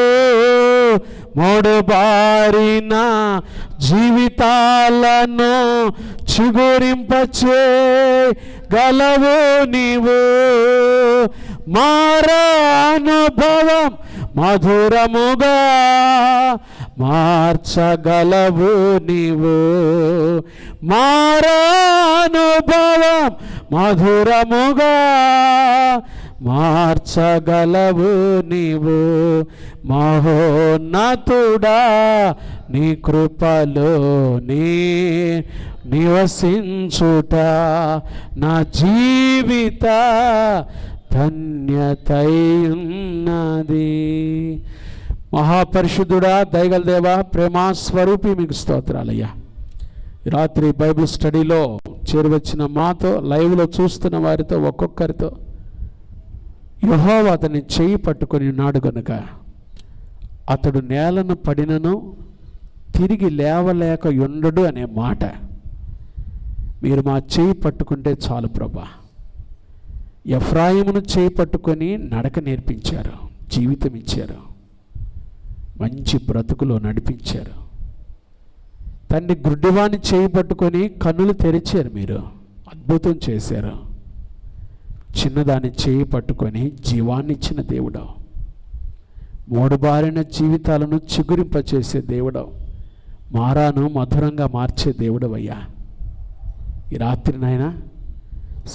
3 బారిన జీవితాలను చిగురింపచేయగలవు నీవు. మారానుభవం మధురముగా మార్చగలవు నీవు. మారానుభవం మధురముగా మార్చగలవు నీవు. మహోన్నతుడా నీ కృపలో నీ నివసించుట నా జీవిత ధన్యతయున్నది. మహాపరిశుద్ధుడా, దయగల దేవా, ప్రేమా స్వరూపి మీకు స్తోత్రాలయ్యా. రాత్రి బైబిల్ స్టడీలో చేరువచ్చిన మాతో, లైవ్లో చూస్తున్న వారితో, ఒక్కొక్కరితో యెహోవా అతని చేయి పట్టుకొని ఉన్నాడు కనుక అతడు నేలను పడినను తిరిగి లేవలేక ఉండడు అనే మాట మీరు మా చేయి పట్టుకుంటే చాలు ప్రభా. ఎఫ్రాయిమును చేయి పట్టుకొని నడక నేర్పించారు, జీవితం ఇచ్చారు, మంచి బ్రతుకులో నడిపించారు. తండ్రి గుడ్డివాణ్ణి చేయి పట్టుకొని కన్నులు తెరిచారు, మీరు అద్భుతం చేశారు. చిన్నదాన్ని చేయి పట్టుకొని జీవాన్ని ఇచ్చిన దేవుడు, మూడుబారిన జీవితాలను చిగురింపచేసే దేవుడు, మారాను మధురంగా మార్చే దేవుడు అయ్యా. ఈ రాత్రి నాయన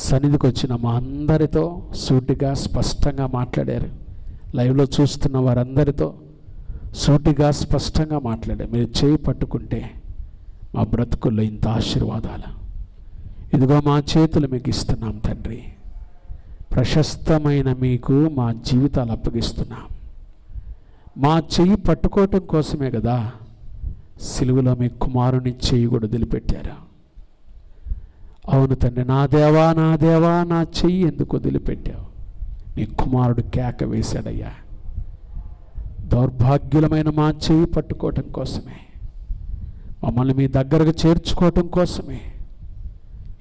సన్నిధికి వచ్చిన మా అందరితో సూటిగా స్పష్టంగా మాట్లాడారు. లైవ్లో చూస్తున్న వారందరితో సూటిగా స్పష్టంగా మాట్లాడారు. మీరు చేయి పట్టుకుంటే మా బ్రతుకుల్లో ఇంత ఆశీర్వాదాలు. ఇదిగో మా చేతులు మీకు ఇస్తున్నాం తండ్రి. ప్రశస్తమైన మీకు మా జీవితాలు అప్పగిస్తున్నాం. మా చెయ్యి పట్టుకోవటం కోసమే కదా సిలువలో మీ కుమారుని చెయ్యి కూడా వదిలిపెట్టారు. అవును తండ్రి, నా దేవా నా దేవా నా చెయ్యి ఎందుకు వదిలిపెట్టావు? నీ కుమారుడు కేక వేశాడయ్యా. దౌర్భాగ్యులమైన మా చెయ్యి పట్టుకోవటం కోసమే, మమ్మల్ని మీ దగ్గరకు చేర్చుకోవటం కోసమే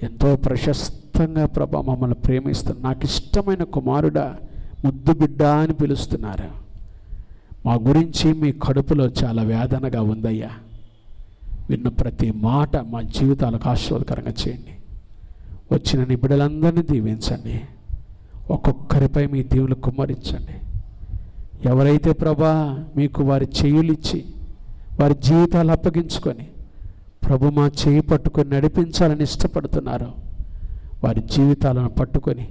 ఎంతో ప్రశస్తంగా ప్రభా మమ్మల్ని ప్రేమిస్తున్న నాకు ఇష్టమైన కుమారుడా, ముద్దు బిడ్డ అని పిలుస్తున్నారు. మా గురించి మీ కడుపులో చాలా వేదనగా ఉందయ్యా. విన్న ప్రతి మాట మా జీవితాలకు ఆశీర్వాదకరంగా చేయండి. వచ్చిన నీ బిడ్డలందరినీ దీవించండి. ఒక్కొక్కరిపై మీ దీవులు కుమ్మరించండి. ఎవరైతే ప్రభా మీకు వారి చేయులిచ్చి వారి జీవితాలు అప్పగించుకొని ప్రభు మా చేయి పట్టుకొని నడిపించాలని ఇష్టపడుతున్నారో వారి జీవితాలను పట్టుకొని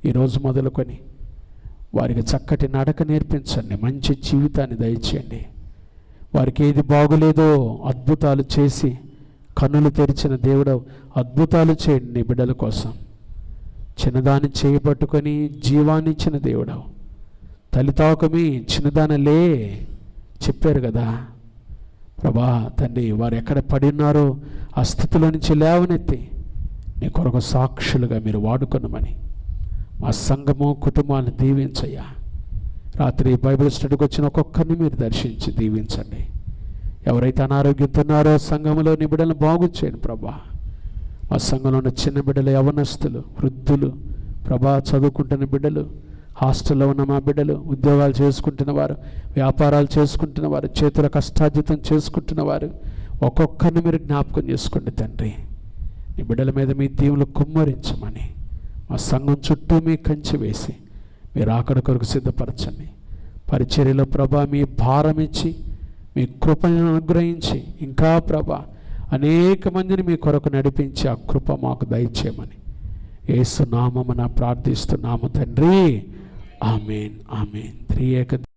ఈరోజు మొదలుకొని వారికి చక్కటి నడక నేర్పించండి, మంచి జీవితాన్ని దయచేయండి. వారికి ఏది బాగులేదో అద్భుతాలు చేసి కన్నులు తెరిచిన దేవుడు అద్భుతాలు చేయండి నీ బిడ్డల కోసం. చిన్నదాన్ని చేయి పట్టుకొని జీవాన్ని ఇచ్చిన దేవుడు, తల్లితాకమి చిన్నదానలే చెప్పారు కదా ప్రభా తండ్రి. వారు ఎక్కడ పడి ఉన్నారో ఆ స్థితిలో నుంచి లేవనెత్తి నీ కొరకు సాక్షులుగా మీరు వాడుకొనమని మా సంఘము కుటుంబాలను దీవించయ్యా. రాత్రి బైబిల్ స్టడీకి వచ్చిన ఒక్కొక్కరిని మీరు దర్శించి దీవించండి. ఎవరైతే అనారోగ్యంతో ఉన్నారో సంఘంలో నీ బిడ్డలను బాగు చేయండి ప్రభా. మా సంఘంలో ఉన్న చిన్న బిడ్డలు, యవనస్తులు, వృద్ధులు ప్రభా, చదువుకుంటున్న బిడ్డలు, హాస్టల్లో ఉన్న మా బిడ్డలు, ఉద్యోగాలు చేసుకుంటున్న వారు, వ్యాపారాలు చేసుకుంటున్న వారు, చేతుల కష్టార్జితం చేసుకుంటున్న వారు ఒక్కొక్కరిని మీరు జ్ఞాపకం చేసుకోండి తండ్రి. నీ బిడ్డల మీద మీ దీవులు కుమ్మరించమని మా సంఘం చుట్టూ మీ కంచె వేసి మీరు అక్కడ కొరకు సిద్ధపరచండి. పరిచర్యలో ప్రభా మీ భారం ఇచ్చి మీ కృపను అనుగ్రహించి ఇంకా ప్రభా అనేక మందిని మీ కొరకు నడిపించి ఆ కృప మాకు దయచేయమని యేసు నామమున ప్రార్థిస్తున్నాము తండ్రి. ఆమేన్ ఆమేన్. త్రియేక